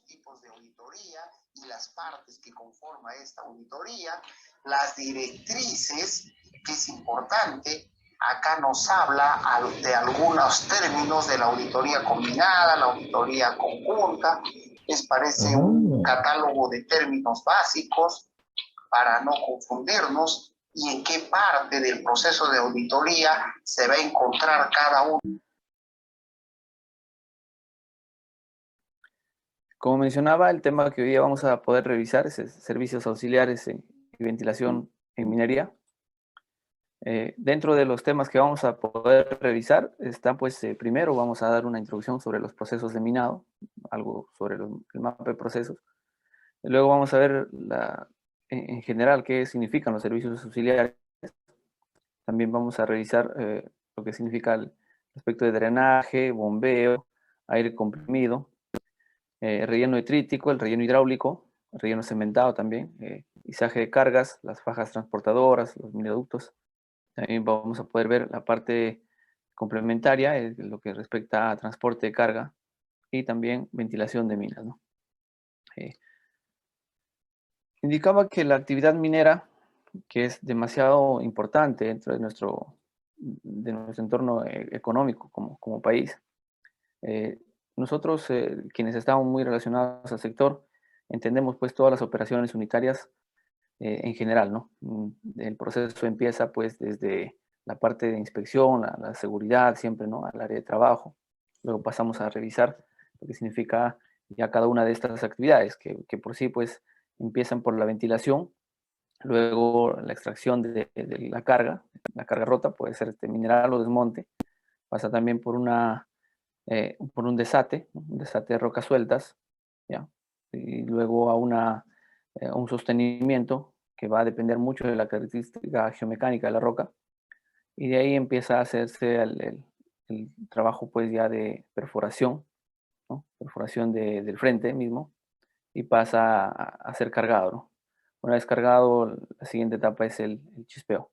tipos de auditoría y las partes que conforman esta auditoría, las directrices, que es importante. Acá nos habla de algunos términos de la auditoría combinada, la auditoría conjunta. Les parece un catálogo de términos básicos para no confundirnos y en qué parte del proceso de auditoría se va a encontrar cada uno. Como mencionaba, el tema que hoy día vamos a poder revisar es servicios auxiliares y ventilación en minería. Dentro de los temas que vamos a poder revisar está, pues, primero vamos a dar una introducción sobre los procesos de minado, algo sobre el mapa de procesos. Luego vamos a ver en general qué significan los servicios auxiliares. También vamos a revisar lo que significa el aspecto de drenaje, bombeo, aire comprimido, relleno detrítico, el relleno hidráulico, el relleno cementado también, izaje de cargas, las fajas transportadoras, los mineductos. También vamos a poder ver la parte complementaria, lo que respecta a transporte de carga y también ventilación de minas, ¿no? Indicaba que la actividad minera, que es demasiado importante dentro de nuestro entorno económico como país, nosotros, quienes estamos muy relacionados al sector, entendemos pues todas las operaciones unitarias en general, ¿no? El proceso empieza pues desde la parte de inspección, la seguridad siempre, ¿no? Al área de trabajo. Luego pasamos a revisar lo que significa ya cada una de estas actividades, que por sí pues empiezan por la ventilación, luego la extracción de la carga rota, puede ser mineral o desmonte, pasa también por un desate, ¿no? Un desate de rocas sueltas, ¿ya? Y luego a un sostenimiento que va a depender mucho de la característica geomecánica de la roca, y de ahí empieza a hacerse el trabajo pues ya de perforación, ¿no? Perforación del frente mismo, y pasa a ser cargado, ¿no? Una vez cargado, la siguiente etapa es el chispeo.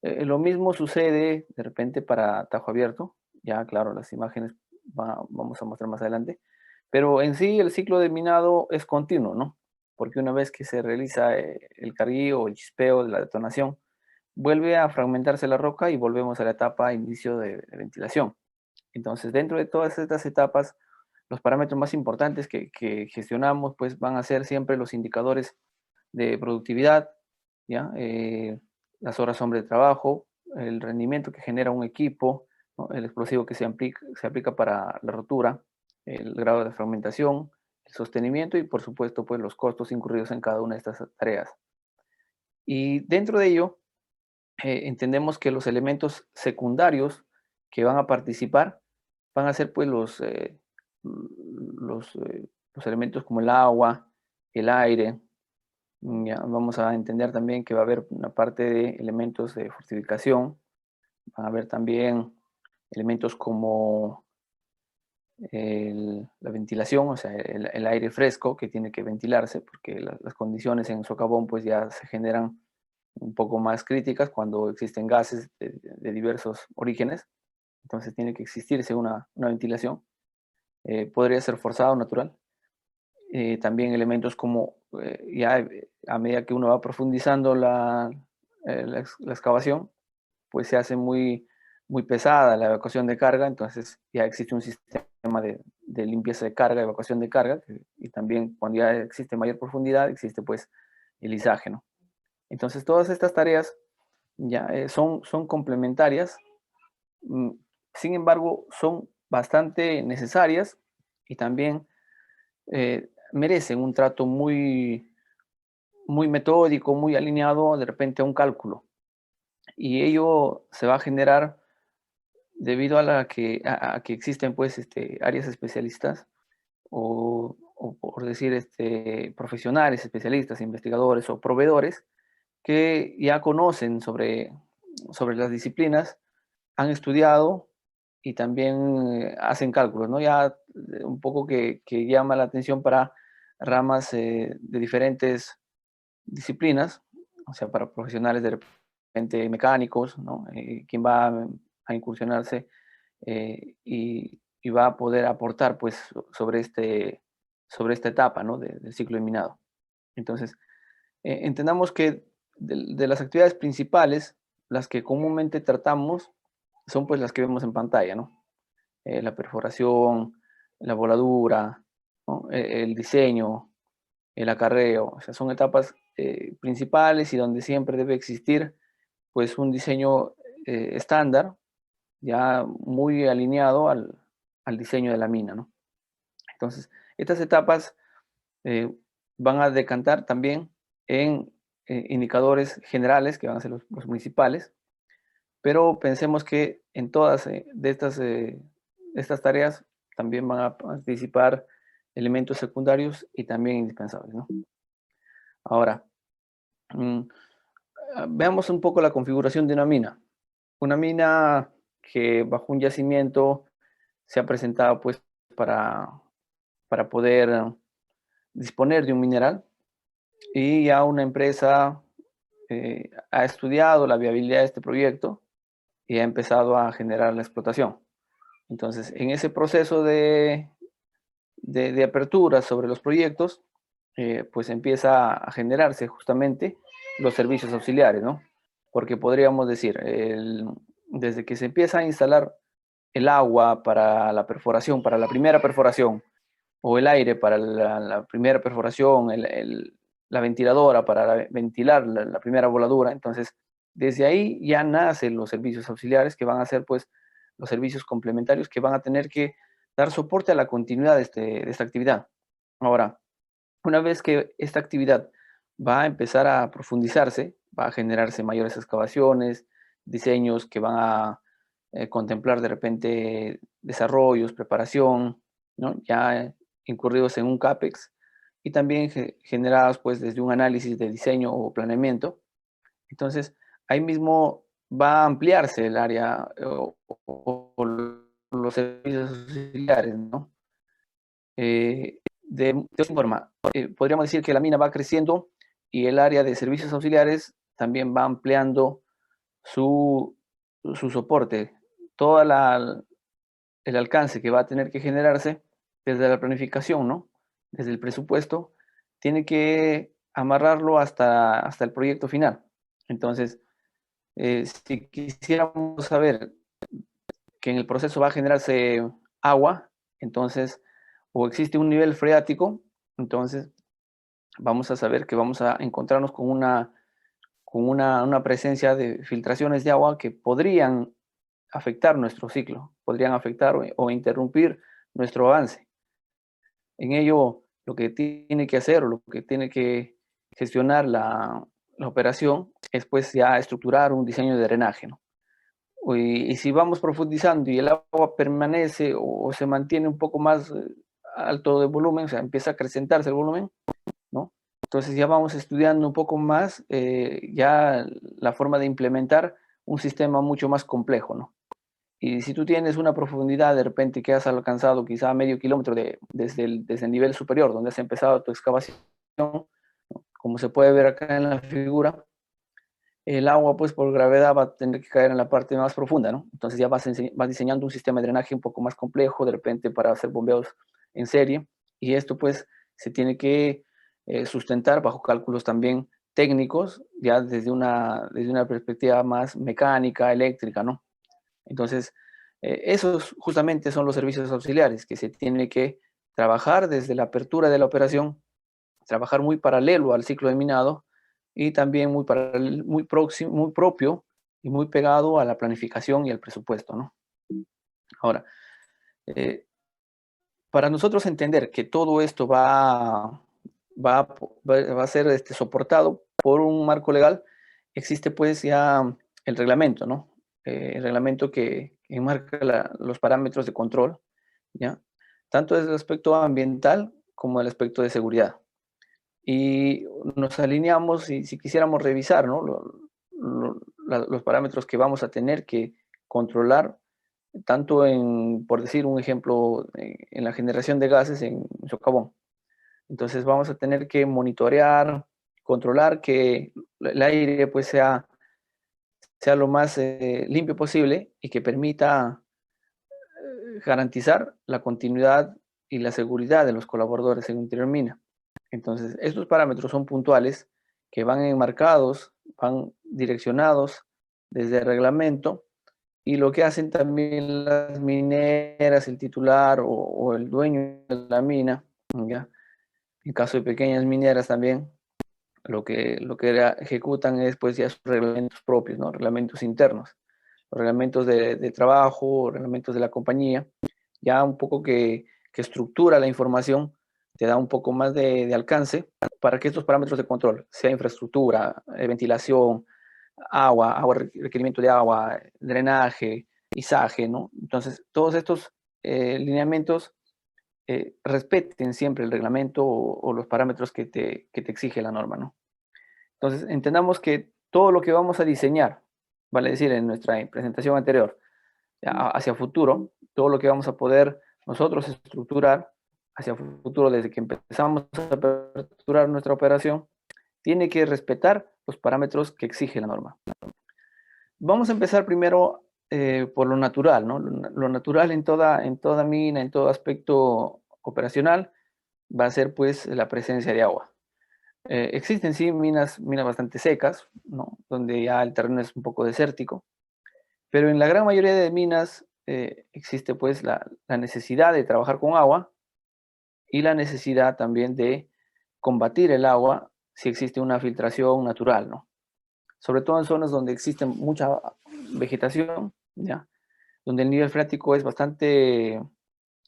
Lo mismo sucede de repente para tajo abierto, ya claro, las imágenes vamos a mostrar más adelante, pero en sí el ciclo de minado es continuo, ¿no? Porque una vez que se realiza el carguío o el chispeo de la detonación, vuelve a fragmentarse la roca y volvemos a la etapa inicio de ventilación. Entonces, dentro de todas estas etapas, los parámetros más importantes que gestionamos pues van a ser siempre los indicadores de productividad, ¿ya? Las horas hombre de trabajo, el rendimiento que genera un equipo, ¿no? El explosivo que se aplica para la rotura, el grado de fragmentación, el sostenimiento y por supuesto pues los costos incurridos en cada una de estas tareas. Y dentro de ello, entendemos que los elementos secundarios que van a participar van a ser pues los elementos como el agua, el aire. Ya vamos a entender también que va a haber una parte de elementos de fortificación, van a haber también elementos como la ventilación, o sea, el aire fresco que tiene que ventilarse, porque las condiciones en socavón pues ya se generan un poco más críticas cuando existen gases de diversos orígenes, entonces tiene que existirse una ventilación, podría ser forzado, natural. También elementos como a medida que uno va profundizando la excavación, pues se hace muy pesada la evacuación de carga, entonces ya existe un sistema de limpieza de carga, evacuación de carga, y también cuando ya existe mayor profundidad, existe pues el izaje, ¿no? Entonces todas estas tareas ya son complementarias, mm, sin embargo son bastante necesarias y también merecen un trato muy metódico, muy alineado de repente a un cálculo. Y ello se va a generar debido a que existen pues áreas especialistas o por decir profesionales, especialistas, investigadores o proveedores que ya conocen sobre las disciplinas, han estudiado y también hacen cálculos, ¿no? Ya un poco que llama la atención para ramas de diferentes disciplinas, o sea, para profesionales de repente mecánicos, ¿no? Quien va a incursionarse y va a poder aportar pues sobre sobre esta etapa, ¿no? Del ciclo de minado. Entonces, entendamos que de las actividades principales, las que comúnmente tratamos son pues las que vemos en pantalla, ¿no? La perforación, la voladura, ¿no? El diseño, el acarreo, o sea, son etapas principales y donde siempre debe existir pues un diseño estándar, ya muy alineado al diseño de la mina, ¿no? Entonces, estas etapas eh, van a decantar también en indicadores generales, que van a ser los principales, pero pensemos que en todas estas tareas también van a participar elementos secundarios y también indispensables, ¿no? Ahora, mm, veamos un poco la configuración de una mina. Una mina que bajo un yacimiento se ha presentado pues para, para poder disponer de un mineral, y ya una empresa ha estudiado la viabilidad de este proyecto y ha empezado a generar la explotación. Entonces, en ese proceso de apertura sobre los proyectos, pues empieza a generarse justamente los servicios auxiliares, ¿no? Porque podríamos decir, desde que se empieza a instalar el agua para la perforación, para la primera perforación, o el aire para la primera perforación, la ventiladora para ventilar la primera voladura. Entonces, desde ahí ya nacen los servicios auxiliares, que van a ser pues los servicios complementarios que van a tener que dar soporte a la continuidad de esta actividad. Ahora, una vez que esta actividad va a empezar a profundizarse, va a generarse mayores excavaciones, diseños que van a contemplar de repente desarrollos, preparación, ¿no? Ya incurridos en un CAPEX, y también generados pues desde un análisis de diseño o planeamiento. Entonces, ahí mismo va a ampliarse el área o los servicios auxiliares, ¿no? De esta forma, podríamos decir que la mina va creciendo y el área de servicios auxiliares también va ampliando su soporte, todo el alcance que va a tener que generarse desde la planificación, ¿no? Desde el presupuesto, tiene que amarrarlo hasta el proyecto final. Entonces, si quisiéramos saber que en el proceso va a generarse agua, entonces, o existe un nivel freático, entonces vamos a saber que vamos a encontrarnos con una presencia de filtraciones de agua que podrían afectar nuestro ciclo, podrían afectar o interrumpir nuestro avance. En ello, lo que tiene que hacer o lo que tiene que gestionar la operación es pues ya estructurar un diseño de drenaje, ¿no? Y si vamos profundizando y el agua permanece o se mantiene un poco más alto de volumen, o sea, empieza a acrecentarse el volumen, ¿no? Entonces ya vamos estudiando un poco más ya la forma de implementar un sistema mucho más complejo, ¿no? Y si tú tienes una profundidad de repente que has alcanzado quizá medio kilómetro desde el nivel superior, donde has empezado tu excavación, ¿no? Como se puede ver acá en la figura, el agua pues por gravedad va a tener que caer en la parte más profunda, ¿no? Entonces ya vas diseñando un sistema de drenaje un poco más complejo, de repente para hacer bombeos en serie, y esto pues se tiene que sustentar bajo cálculos también técnicos, ya desde una perspectiva más mecánica, eléctrica, ¿no? Entonces, esos justamente son los servicios auxiliares que se tiene que trabajar desde la apertura de la operación, trabajar muy paralelo al ciclo de minado y también muy próximo, muy propio y muy pegado a la planificación y al presupuesto, ¿no? Ahora, eh, para nosotros entender que todo esto va a ser soportado por un marco legal, existe pues ya el reglamento, ¿no? El reglamento que enmarca los parámetros de control, ¿ya? Tanto desde el aspecto ambiental como el aspecto de seguridad. Y nos alineamos, si quisiéramos revisar, ¿no? Los parámetros que vamos a tener que controlar, tanto por decir un ejemplo, en la generación de gases en socavón. Entonces vamos a tener que monitorear, controlar que el aire pues sea lo más limpio posible y que permita garantizar la continuidad y la seguridad de los colaboradores en un interior mina. Entonces, estos parámetros son puntuales que van enmarcados, van direccionados desde el reglamento, y lo que hacen también las mineras, el titular o el dueño de la mina, ¿ya? En caso de pequeñas mineras también, lo que ejecutan es pues ya sus reglamentos propios, ¿no? Reglamentos internos, los reglamentos de trabajo, reglamentos de la compañía, ya un poco que estructura la información, te da un poco más de alcance para que estos parámetros de control, sea infraestructura, ventilación, agua, requerimiento de agua, drenaje, izaje, ¿no? Entonces, todos estos lineamientos respeten siempre el reglamento o los parámetros que te exige la norma, ¿no? Entonces, entendamos que todo lo que vamos a diseñar, vale decir, en nuestra presentación anterior, hacia futuro, todo lo que vamos a poder nosotros estructurar hacia futuro desde que empezamos a aperturar nuestra operación, tiene que respetar los parámetros que exige la norma. Vamos a empezar primero por lo natural, ¿no? Lo natural en toda mina, en todo aspecto operacional, va a ser pues la presencia de agua. Existen sí minas bastante secas, ¿no? Donde ya el terreno es un poco desértico, pero en la gran mayoría de minas existe pues la necesidad de trabajar con agua y la necesidad también de combatir el agua si existe una filtración natural, ¿no? Sobre todo en zonas donde existe mucha vegetación, ¿ya? Donde el nivel freático es bastante,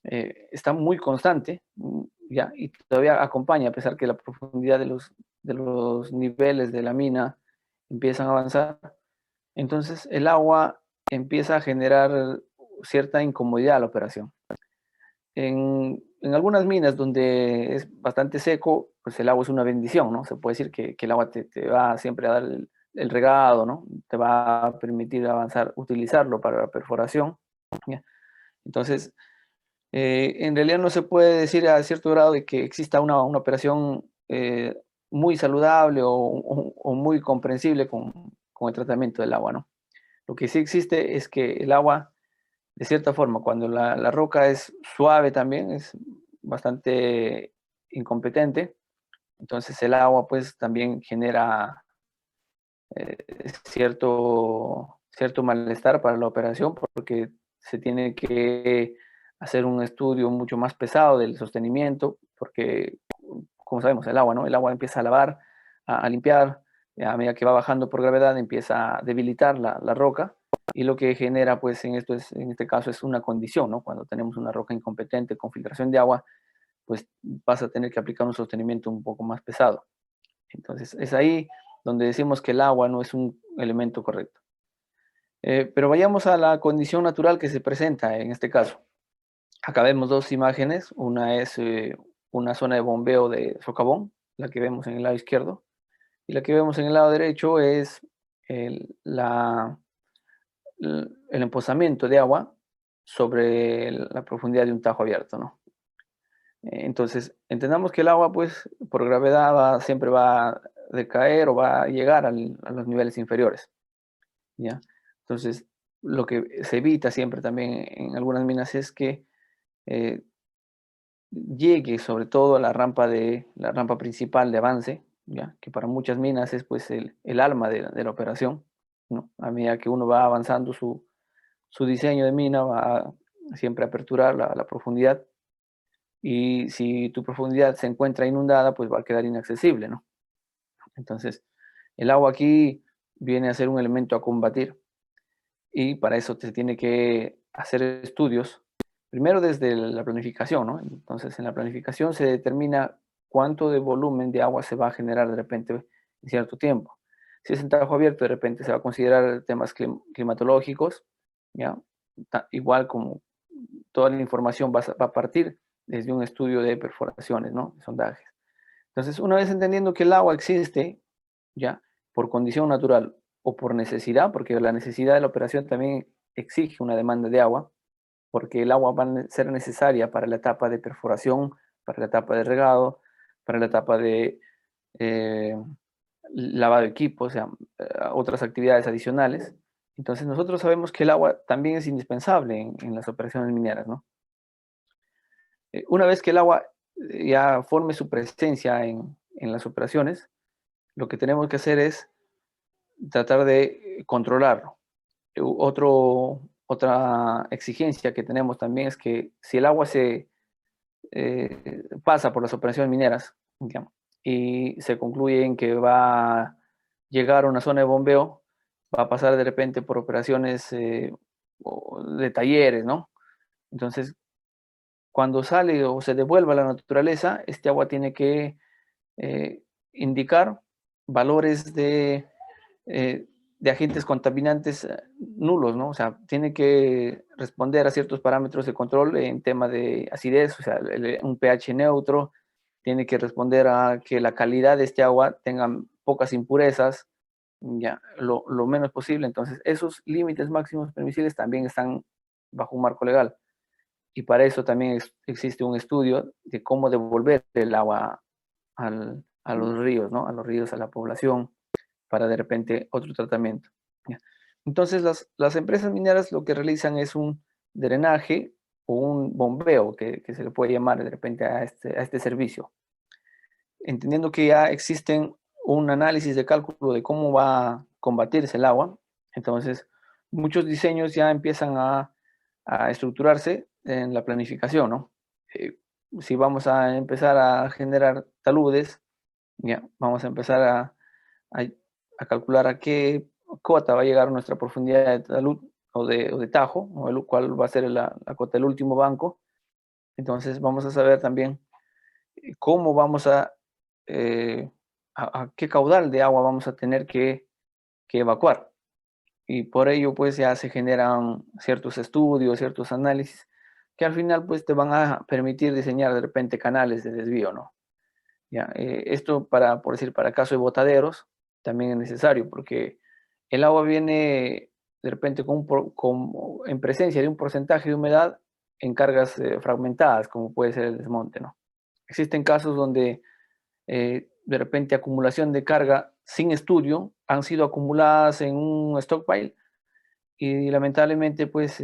está muy constante, ¿ya? Y todavía acompaña, a pesar que la profundidad de los niveles de la mina empiezan a avanzar. Entonces el agua empieza a generar cierta incomodidad a la operación. En algunas minas donde es bastante seco, pues el agua es una bendición, ¿no? Se puede decir que el agua te va siempre a dar el regado, ¿no? Te va a permitir avanzar, utilizarlo para la perforación, ¿ya? Entonces, en realidad no se puede decir a cierto grado de que exista una operación muy saludable o muy comprensible con el tratamiento del agua, ¿no? Lo que sí existe es que el agua, de cierta forma, cuando la roca es suave también, es bastante incompetente, entonces el agua pues también genera eh, cierto malestar para la operación porque se tiene que hacer un estudio mucho más pesado del sostenimiento, porque como sabemos, el agua, ¿no? El agua empieza a lavar, a limpiar, a medida que va bajando por gravedad empieza a debilitar la roca, y lo que genera, pues, en este caso es una condición, ¿no? Cuando tenemos una roca incompetente con filtración de agua, pues vas a tener que aplicar un sostenimiento un poco más pesado. Entonces, es ahí donde decimos que el agua no es un elemento correcto. Pero vayamos a la condición natural que se presenta en este caso. Acá vemos dos imágenes. Una es una zona de bombeo de socavón, la que vemos en el lado izquierdo, y la que vemos en el lado derecho es el empozamiento de agua sobre la profundidad de un tajo abierto, ¿no? Entonces, entendamos que el agua, pues, por gravedad siempre va a decaer o va a llegar a los niveles inferiores, ¿ya? Entonces, lo que se evita siempre también en algunas minas es que eh, llegue sobre todo a la rampa principal de avance, ¿ya? Que para muchas minas es pues el alma de la operación, ¿no? A medida que uno va avanzando su diseño de mina, va a siempre aperturar la profundidad, y si tu profundidad se encuentra inundada, pues va a quedar inaccesible, ¿no? Entonces, el agua aquí viene a ser un elemento a combatir, y para eso se tiene que hacer estudios, primero desde la planificación, ¿no? Entonces, en la planificación se determina cuánto de volumen de agua se va a generar de repente en cierto tiempo. Si es en tajo abierto, de repente se va a considerar temas climatológicos, ¿ya? Igual como toda la información va a partir desde un estudio de perforaciones, ¿no? Sondajes. Entonces, una vez entendiendo que el agua existe, ya, por condición natural o por necesidad, porque la necesidad de la operación también exige una demanda de agua, porque el agua va a ser necesaria para la etapa de perforación, para la etapa de regado, para la etapa de eh, lavado de equipo, o sea, otras actividades adicionales. Entonces nosotros sabemos que el agua también es indispensable en las operaciones mineras, ¿no? Una vez que el agua ya forme su presencia en las operaciones, lo que tenemos que hacer es tratar de controlarlo. Otra exigencia que tenemos también es que si el agua se pasa por las operaciones mineras, digamos, y se concluye en que va a llegar a una zona de bombeo, va a pasar de repente por operaciones de talleres, ¿no? Entonces, cuando sale o se devuelve a la naturaleza, este agua tiene que eh, indicar valores eh, de agentes contaminantes nulos, ¿no? O sea, tiene que responder a ciertos parámetros de control en tema de acidez, o sea, un pH neutro, tiene que responder a que la calidad de este agua tenga pocas impurezas, ya, lo menos posible. Entonces, esos límites máximos permisibles también están bajo un marco legal. Y para eso también existe un estudio de cómo devolver el agua a los ríos, ¿no? A los ríos, a la población, para de repente otro tratamiento. ¿Ya? Entonces, las empresas mineras lo que realizan es un drenaje o un bombeo, que se le puede llamar de repente a este servicio. Entendiendo que ya existen un análisis de cálculo de cómo va a combatirse el agua, entonces muchos diseños ya empiezan a estructurarse en la planificación, ¿no? Si vamos a empezar a generar taludes, ya, vamos a empezar a, a calcular a qué cota va a llegar nuestra profundidad de talud o de tajo, o cuál va a ser la cota del último banco. Entonces vamos a saber también cómo vamos a qué caudal de agua vamos a tener que evacuar. Y por ello pues ya se generan ciertos estudios, ciertos análisis que al final pues te van a permitir diseñar de repente canales de desvío, ¿no? Ya, esto por decir, para caso de botaderos también es necesario porque el agua viene de repente en presencia de un porcentaje de humedad en cargas fragmentadas, como puede ser el desmonte, ¿no? Existen casos donde de repente acumulación de carga sin estudio han sido acumuladas en un stockpile y lamentablemente pues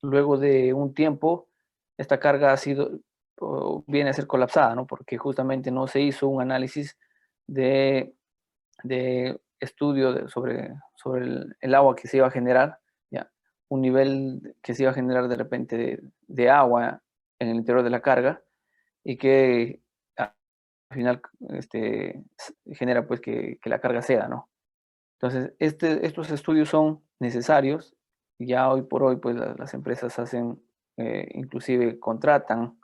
luego de un tiempo esta carga ha sido o viene a ser colapsada, ¿no? Porque justamente no se hizo un análisis de, de estudio sobre el agua que se iba a generar, ¿ya? Un nivel que se iba a generar de repente de agua en el interior de la carga y que al final genera pues que la carga ceda, ¿no? Entonces, estos estudios son necesarios y ya hoy por hoy pues las empresas hacen, inclusive contratan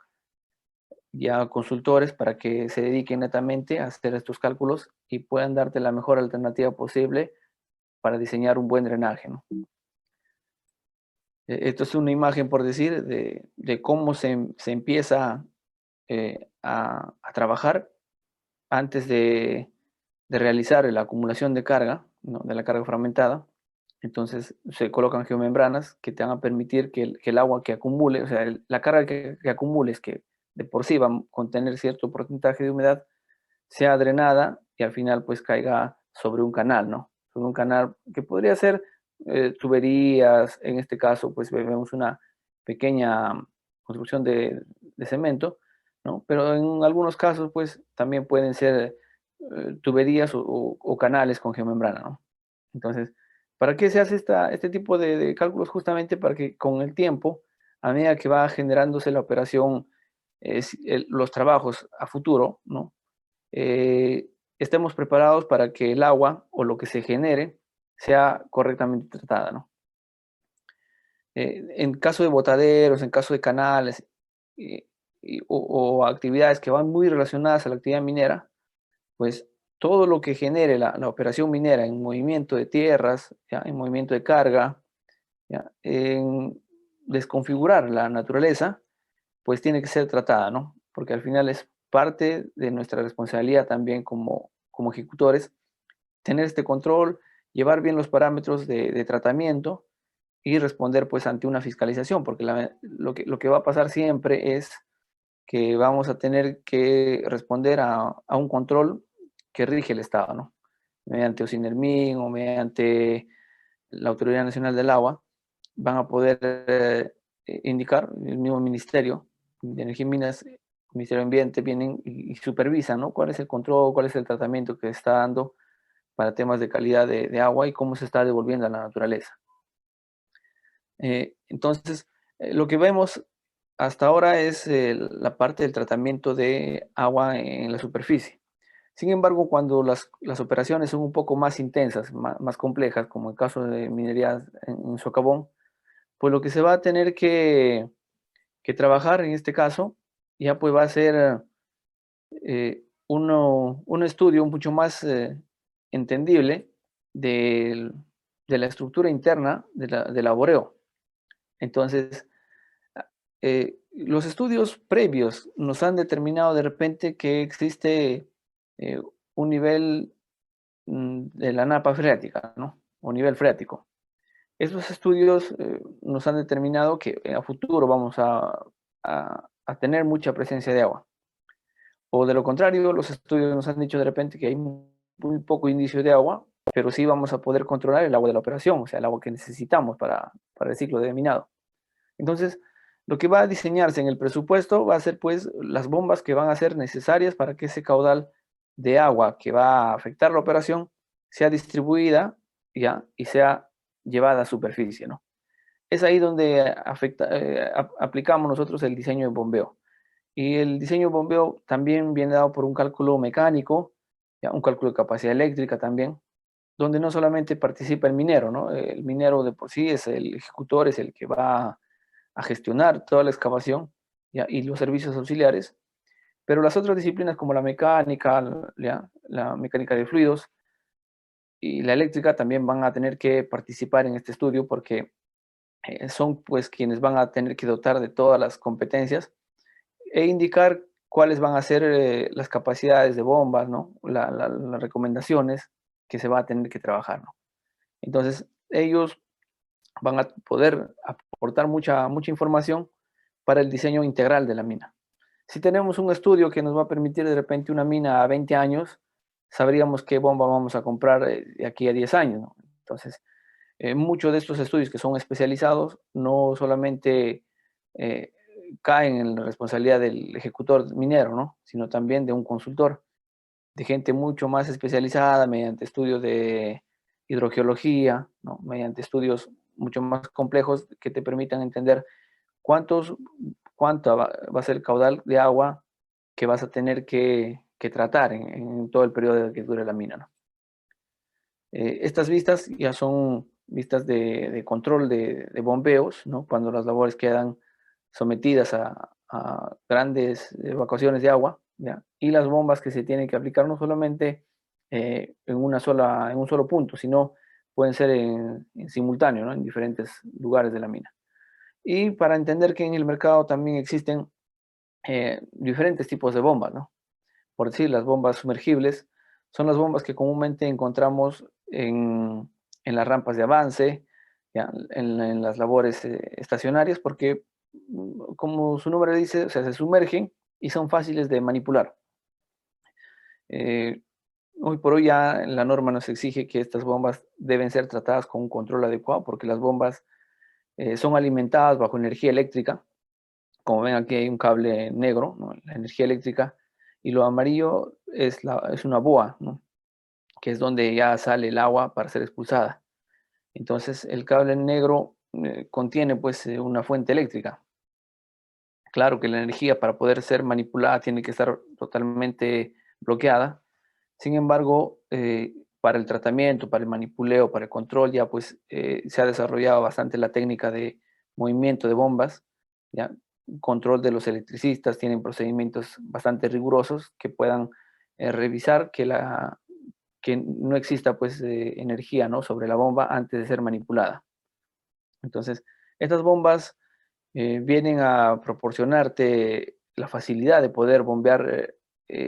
ya consultores para que se dediquen netamente a hacer estos cálculos y puedan darte la mejor alternativa posible para diseñar un buen drenaje, ¿no? Esto es una imagen, por decir, de cómo se empieza a trabajar antes de realizar la acumulación de carga, ¿no? De la carga fragmentada. Entonces se colocan geomembranas que te van a permitir que el agua que acumule, o sea, la carga que acumules, que de por sí va a contener cierto porcentaje de humedad, sea drenada y al final pues caiga sobre un canal, ¿no? Sobre un canal que podría ser tuberías, en este caso pues vemos una pequeña construcción de cemento, ¿no? Pero en algunos casos pues también pueden ser tuberías o canales con geomembrana, ¿no? Entonces, ¿para qué se hace este tipo de cálculos? Justamente para que con el tiempo, a medida que va generándose la operación, los trabajos a futuro, ¿no? Estemos preparados para que el agua o lo que se genere sea correctamente tratada, ¿no? En caso de botaderos, en caso de canales eh, o actividades que van muy relacionadas a la actividad minera, pues todo lo que genere la operación minera en movimiento de tierras, ¿ya? En movimiento de carga, ¿ya? En desconfigurar la naturaleza, pues tiene que ser tratada, ¿no? Porque al final es parte de nuestra responsabilidad también como ejecutores, tener este control, llevar bien los parámetros de tratamiento y responder pues ante una fiscalización, porque lo que va a pasar siempre es que vamos a tener que responder a un control que rige el Estado, ¿no? Mediante OSINERMIN o mediante la Autoridad Nacional del Agua, van a poder indicar, el mismo ministerio, de Energía y Minas, Ministerio de Ambiente, vienen y supervisan, ¿no? Cuál es el control, cuál es el tratamiento que está dando para temas de calidad de agua y cómo se está devolviendo a la naturaleza. Entonces, lo que vemos hasta ahora es la parte del tratamiento de agua en la superficie. Sin embargo, cuando las operaciones son un poco más intensas, más complejas, como el caso de minería en socavón, pues lo que se va a tener que trabajar en este caso ya pues va a ser un estudio mucho más entendible de la estructura interna del laboreo. Entonces, los estudios previos nos han determinado de repente que existe un nivel de la napa freática, ¿no? O nivel freático. Estos estudios nos han determinado que a futuro vamos a tener mucha presencia de agua. O de lo contrario, los estudios nos han dicho de repente que hay muy poco indicio de agua, pero sí vamos a poder controlar el agua de la operación, o sea, el agua que necesitamos para el ciclo de minado. Entonces, lo que va a diseñarse en el presupuesto va a ser pues las bombas que van a ser necesarias para que ese caudal de agua que va a afectar la operación sea distribuida, ¿ya? Y sea llevada a superficie, ¿no? Es ahí donde aplicamos nosotros el diseño de bombeo. Y el diseño de bombeo también viene dado por un cálculo mecánico, ¿ya? Un cálculo de capacidad eléctrica también, donde no solamente participa el minero, ¿no? El minero de por sí es el ejecutor, es el que va a gestionar toda la excavación, ¿ya? Y los servicios auxiliares, pero las otras disciplinas como la mecánica, ¿ya? La mecánica de fluidos y la eléctrica también van a tener que participar en este estudio porque son pues quienes van a tener que dotar de todas las competencias e indicar cuáles van a ser las capacidades de bombas, ¿no? Las recomendaciones que se va a tener que trabajar, ¿no? Entonces, ellos van a poder aportar mucha información para el diseño integral de la mina. Si tenemos un estudio que nos va a permitir de repente una mina a 20 años, sabríamos qué bomba vamos a comprar de aquí a 10 años, ¿no? Entonces, muchos de estos estudios que son especializados no solamente eh, caen en la responsabilidad del ejecutor minero, ¿no? Sino también de un consultor, de gente mucho más especializada mediante estudios de hidrogeología, ¿no? Mediante estudios mucho más complejos que te permitan entender cuánto va a ser el caudal de agua que vas a tener que tratar en todo el periodo que dure la mina, ¿no? Estas vistas ya son vistas de control de bombeos, ¿no? Cuando las labores quedan sometidas a grandes evacuaciones de agua, ¿ya? Y las bombas que se tienen que aplicar no solamente en un solo punto, sino pueden ser en simultáneo, ¿no? En diferentes lugares de la mina. Y para entender que en el mercado también existen diferentes tipos de bombas, ¿no? Por decir, las bombas sumergibles son las bombas que comúnmente encontramos en las rampas de avance, ¿ya? En las labores estacionarias, porque como su nombre dice, o sea, se sumergen y son fáciles de manipular. Eh, Hoy por hoy ya la norma nos exige que estas bombas deben ser tratadas con un control adecuado, porque las bombas son alimentadas bajo energía eléctrica. Como ven aquí hay un cable negro, ¿no? La energía eléctrica, y lo amarillo es una boa, ¿no? Que es donde ya sale el agua para ser expulsada. Entonces el cable negro contiene pues una fuente eléctrica. Claro que la energía para poder ser manipulada tiene que estar totalmente bloqueada. Sin embargo, para el tratamiento, para el manipuleo, para el control, ya pues se ha desarrollado bastante la técnica de movimiento de bombas, ya control de los electricistas, tienen procedimientos bastante rigurosos que puedan revisar que no exista pues energía, ¿no? Sobre la bomba antes de ser manipulada. Entonces, estas bombas vienen a proporcionarte la facilidad de poder bombear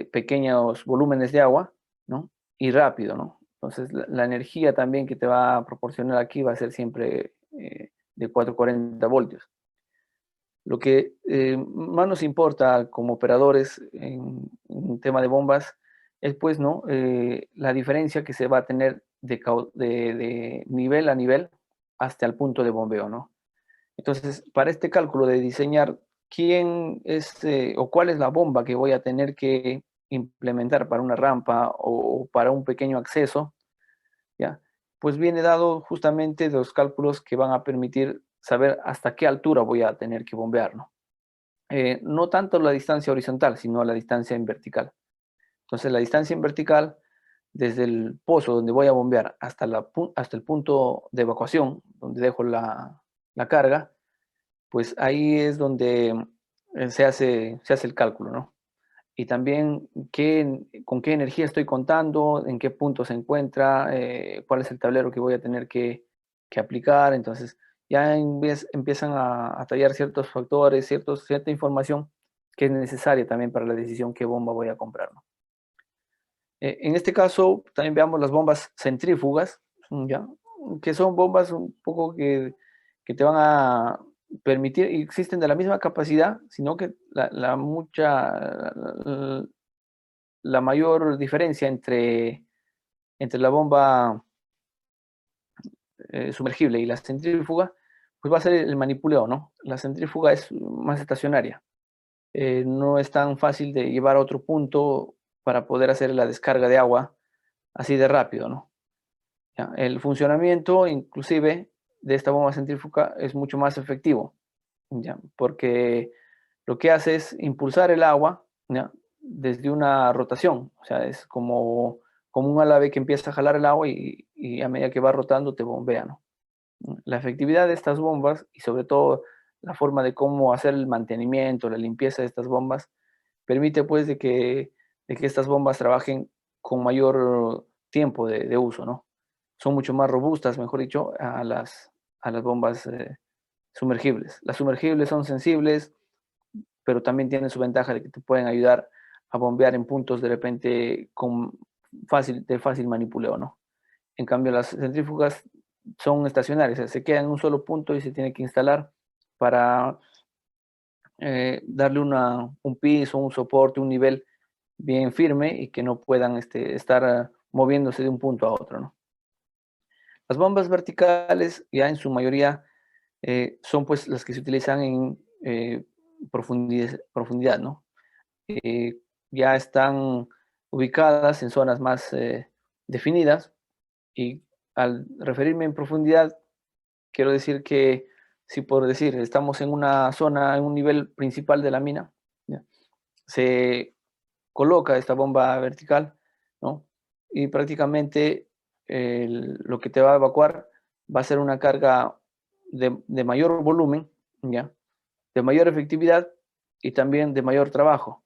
pequeños volúmenes de agua, ¿no? Y rápido, ¿no? Entonces, la energía también que te va a proporcionar aquí va a ser siempre de 440 voltios. Lo que más nos importa como operadores en tema de bombas es pues, ¿no? La diferencia que se va a tener de nivel a nivel hasta el punto de bombeo, ¿no? Entonces, para este cálculo de diseñar quién es o cuál es la bomba que voy a tener que implementar para una rampa o para un pequeño acceso, ¿ya? Pues viene dado justamente de los cálculos que van a permitir saber hasta qué altura voy a tener que bombear, ¿no? No tanto la distancia horizontal, sino la distancia en vertical. Entonces, la distancia en vertical, desde el pozo donde voy a bombear hasta el punto de evacuación, donde dejo la carga, pues ahí es donde se hace el cálculo, ¿no? Y también con qué energía estoy contando, en qué punto se encuentra, cuál es el tablero que voy a tener que aplicar. Entonces, ya empiezan a tallar ciertos factores, cierta información que es necesaria también para la decisión qué bomba voy a comprar, ¿no? En este caso, también veamos las bombas centrífugas, ¿ya? Que son bombas un poco que te van a permitir, y existen de la misma capacidad, sino que la mayor diferencia entre la bomba sumergible y la centrífuga, pues va a ser el manipuleo, ¿no? La centrífuga es más estacionaria. No es tan fácil de llevar a otro punto para poder hacer la descarga de agua así de rápido, ¿no? ¿Ya? El funcionamiento, inclusive, de esta bomba centrífuga es mucho más efectivo, ¿ya? Porque lo que hace es impulsar el agua, ¿ya? Desde una rotación, o sea, es como un ave que empieza a jalar el agua y a medida que va rotando te bombea, ¿no? La efectividad de estas bombas y sobre todo la forma de cómo hacer el mantenimiento, la limpieza de estas bombas, permite pues de que estas bombas trabajen con mayor tiempo de uso, ¿no? Son mucho más robustas, mejor dicho, a las bombas sumergibles. Las sumergibles son sensibles, pero también tienen su ventaja de que te pueden ayudar a bombear en puntos de repente de fácil manipuleo, ¿no? En cambio, las centrífugas son estacionarias, o sea, se quedan en un solo punto y se tiene que instalar para darle un piso, un soporte, un nivel bien firme y que no puedan estar moviéndose de un punto a otro, ¿no? Las bombas verticales ya en su mayoría son pues las que se utilizan en profundidad, ¿no? Eh, ya están ubicadas en zonas más definidas y al referirme en profundidad, quiero decir que si por decir estamos en una zona, en un nivel principal de la mina, ¿ya? Se coloca esta bomba vertical, ¿no? Y prácticamente lo que te va a evacuar va a ser una carga de mayor volumen, ¿ya? De mayor efectividad y también de mayor trabajo.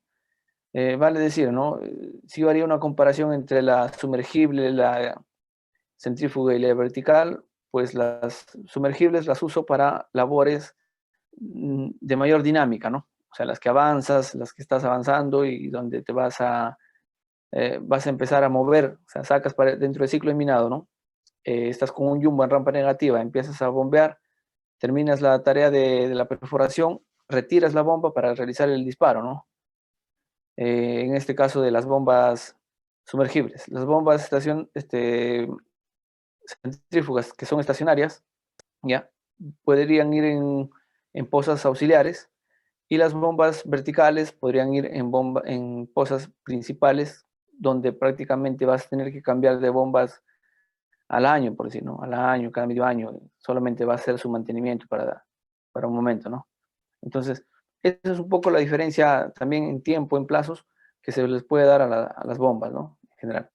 Vale decir, ¿no? Si yo haría una comparación entre la sumergible, la centrífuga y la vertical, pues las sumergibles las uso para labores de mayor dinámica, ¿no? O sea, las que avanzas, las que estás avanzando y donde te vas a empezar a mover, o sea, sacas dentro del ciclo de minado, ¿no? Estás con un jumbo en rampa negativa, empiezas a bombear, terminas la tarea de la perforación, retiras la bomba para realizar el disparo, ¿no? En este caso de las bombas sumergibles. Las bombas centrífugas que son estacionarias, ¿ya? Podrían ir en pozas auxiliares y las bombas verticales podrían ir en pozas principales donde prácticamente vas a tener que cambiar de bombas al año, por decir, ¿no? Al año, cada medio año, solamente va a ser su mantenimiento para un momento, ¿no? Entonces, esa es un poco la diferencia también en tiempo, en plazos, que se les puede dar a las bombas, ¿no? En general.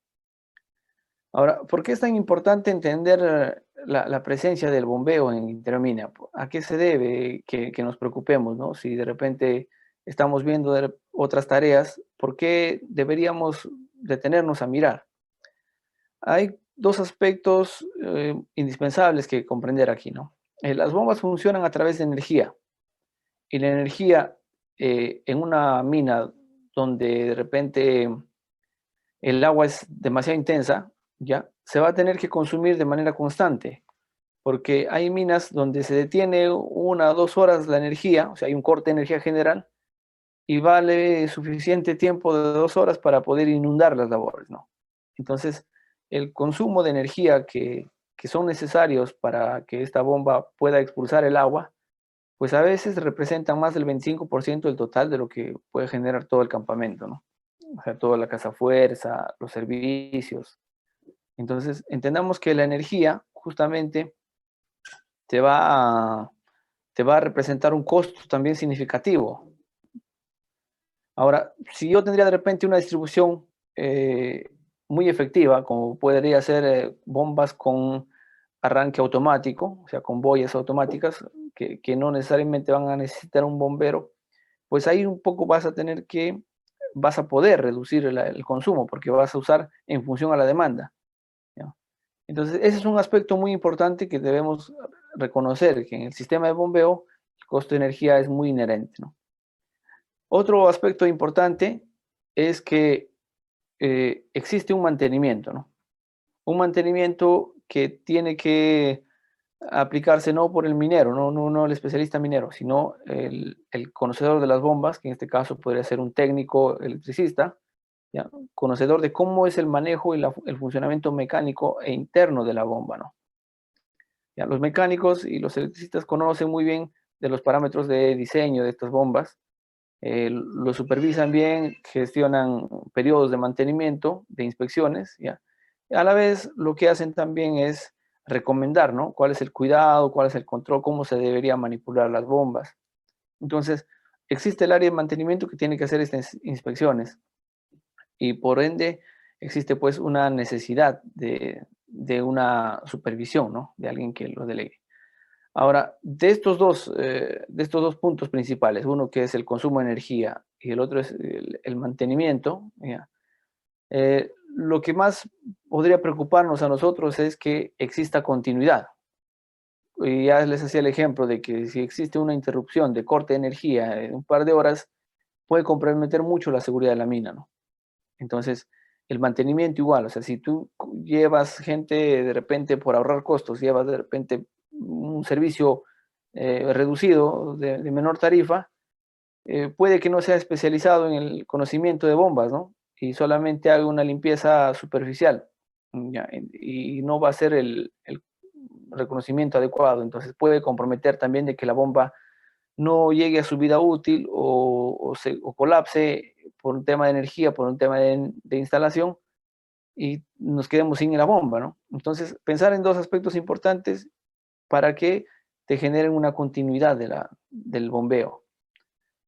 Ahora, ¿por qué es tan importante entender la presencia del bombeo en Intermina? ¿A qué se debe que nos preocupemos, ¿no? Si de repente estamos viendo otras tareas, ¿por qué deberíamos detenernos a mirar? Hay dos aspectos indispensables que comprender aquí, ¿no? Las bombas funcionan a través de energía y la energía en una mina donde de repente el agua es demasiado intensa, ¿ya? Se va a tener que consumir de manera constante, porque hay minas donde se detiene 1 o 2 horas la energía, o sea, hay un corte de energía general, y vale suficiente tiempo de 2 horas para poder inundar las labores, ¿no? Entonces, el consumo de energía que son necesarios para que esta bomba pueda expulsar el agua, pues a veces representan más del 25% del total de lo que puede generar todo el campamento, ¿no? O sea, toda la casa fuerza, los servicios. Entonces, entendamos que la energía justamente te va te va a representar un costo también significativo. Ahora, si yo tendría de repente una distribución muy efectiva, como podría ser bombas con arranque automático, o sea, con boyas automáticas, que no necesariamente van a necesitar un bombero, pues ahí un poco vas a poder reducir el consumo, porque vas a usar en función a la demanda, ¿ya? Entonces, ese es un aspecto muy importante que debemos reconocer, que en el sistema de bombeo el costo de energía es muy inherente, ¿no? Otro aspecto importante es que existe un mantenimiento, ¿no? Un mantenimiento que tiene que aplicarse no por el minero, no el especialista minero, sino el conocedor de las bombas, que en este caso podría ser un técnico electricista, ¿ya? Conocedor de cómo es el manejo y el funcionamiento mecánico e interno de la bomba, ¿no? ¿Ya? Los mecánicos y los electricistas conocen muy bien de los parámetros de diseño de estas bombas, lo supervisan bien, gestionan periodos de mantenimiento, de inspecciones, ¿ya? A la vez, lo que hacen también es recomendar, ¿no? Cuál es el cuidado, cuál es el control, cómo se debería manipular las bombas. Entonces, existe el área de mantenimiento que tiene que hacer estas inspecciones y por ende existe pues una necesidad de una supervisión, ¿no? De alguien que lo delegue. Ahora, de estos dos puntos principales, uno que es el consumo de energía y el otro es el mantenimiento, ¿ya? Lo que más podría preocuparnos a nosotros es que exista continuidad. Y ya les hacía el ejemplo de que si existe una interrupción de corte de energía en un par de horas, puede comprometer mucho la seguridad de la mina, ¿no? Entonces, el mantenimiento igual, o sea, si tú llevas gente de repente por ahorrar costos, llevas de repente un servicio reducido de menor tarifa, puede que no sea especializado en el conocimiento de bombas, ¿no? Y solamente haga una limpieza superficial, ¿ya? Y no va a ser el reconocimiento adecuado, entonces puede comprometer también de que la bomba no llegue a su vida útil o colapse por un tema de energía, por un tema de instalación y nos quedemos sin la bomba, ¿no? Entonces, pensar en dos aspectos importantes para que te generen una continuidad del bombeo.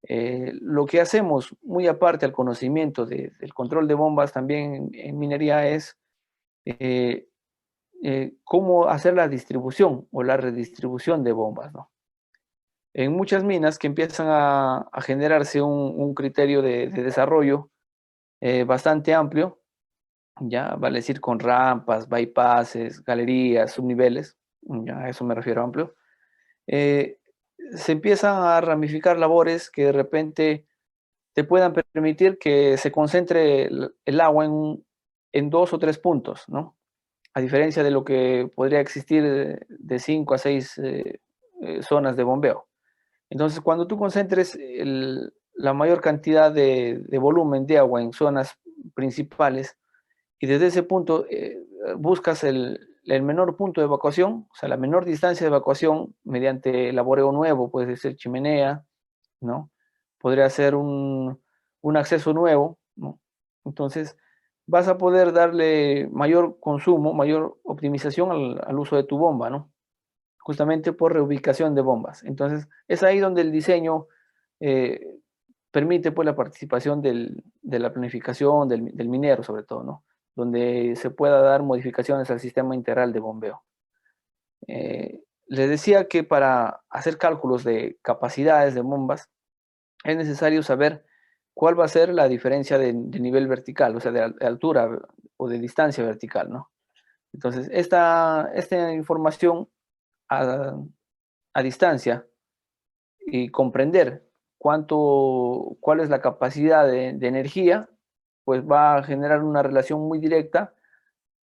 Lo que hacemos, muy aparte al conocimiento del control de bombas también en minería, es eh, cómo hacer la distribución o la redistribución de bombas, ¿no? En muchas minas que empiezan a generarse un criterio de desarrollo bastante amplio, ya vale decir con rampas, bypasses, galerías, subniveles, ya a eso me refiero amplio, eh, se empiezan a ramificar labores que de repente te puedan permitir que se concentre el agua en dos o tres puntos, ¿no? A diferencia de lo que podría existir de 5 a 6 zonas de bombeo. Entonces, cuando tú concentres la mayor cantidad de volumen de agua en zonas principales y desde ese punto buscas el menor punto de evacuación, o sea, la menor distancia de evacuación mediante laboreo nuevo, puede ser chimenea, ¿no? Podría ser un acceso nuevo, ¿no? Entonces, vas a poder darle mayor consumo, mayor optimización al uso de tu bomba, ¿no? Justamente por reubicación de bombas. Entonces, es ahí donde el diseño eh, permite pues, la participación de la planificación del minero, sobre todo, ¿no? Donde se pueda dar modificaciones al sistema integral de bombeo. Les decía que para hacer cálculos de capacidades de bombas, es necesario saber cuál va a ser la diferencia de nivel vertical, o sea, de altura o de distancia vertical, ¿no? Entonces, esta información a, a distancia y comprender cuál es la capacidad de energía, pues va a generar una relación muy directa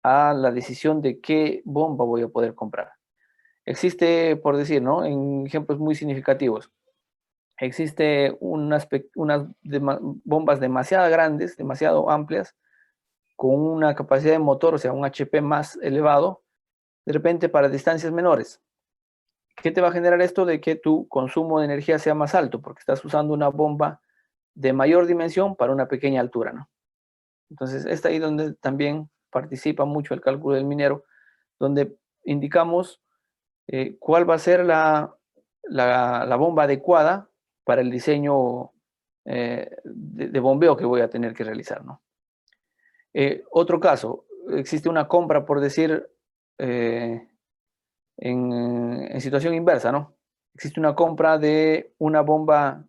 a la decisión de qué bomba voy a poder comprar. Existe, por decir, ¿no? En ejemplos muy significativos, existe unas bombas demasiado grandes, demasiado amplias, con una capacidad de motor, o sea, un HP más elevado, de repente para distancias menores, ¿Qué te va a generar esto? De que tu consumo de energía sea más alto, porque estás usando una bomba de mayor dimensión para una pequeña altura, ¿no? Entonces, es ahí donde también participa mucho el cálculo del minero, donde indicamos cuál va a ser la bomba adecuada para el diseño de bombeo que voy a tener que realizar, ¿no? Otro caso, existe una compra, por decir, en situación inversa, ¿no? Existe una compra de una bomba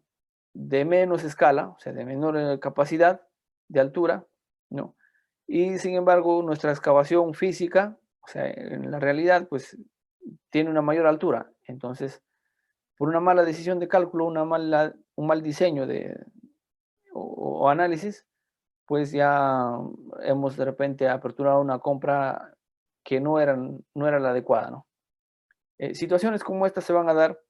de menos escala, o sea, de menor capacidad de altura, ¿no? Y sin embargo, nuestra excavación física, o sea, en la realidad, pues tiene una mayor altura. Entonces, por una mala decisión de cálculo, un mal diseño o análisis, pues ya hemos de repente aperturado una compra que no era la adecuada, ¿no? Situaciones como estas se van a dar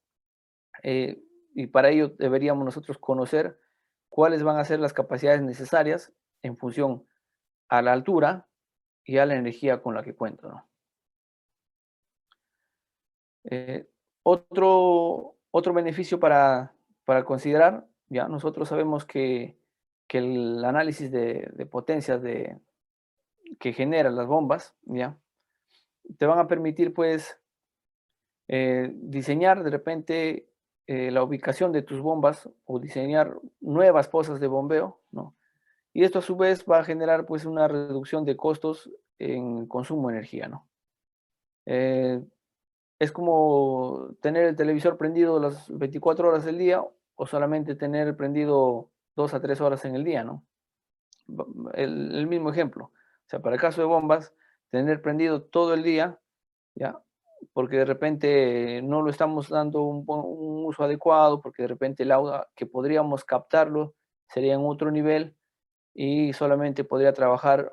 y para ello deberíamos nosotros conocer cuáles van a ser las capacidades necesarias en función a la altura y a la energía con la que cuento, ¿no? Eh, otro beneficio para considerar, ya nosotros sabemos que el análisis de potencias que generan las bombas, ya, te van a permitir pues diseñar de repente la ubicación de tus bombas o diseñar nuevas pozas de bombeo, ¿no? Y esto a su vez va a generar pues una reducción de costos en consumo de energía, ¿no? Eh, es como tener el televisor prendido las 24 horas del día o solamente tener prendido 2 a 3 horas en el día, ¿no? El mismo ejemplo. O sea, para el caso de bombas, tener prendido todo el día, ¿ya? Porque de repente no lo estamos dando un uso adecuado, porque de repente el agua que podríamos captarlo sería en otro nivel y solamente podría trabajar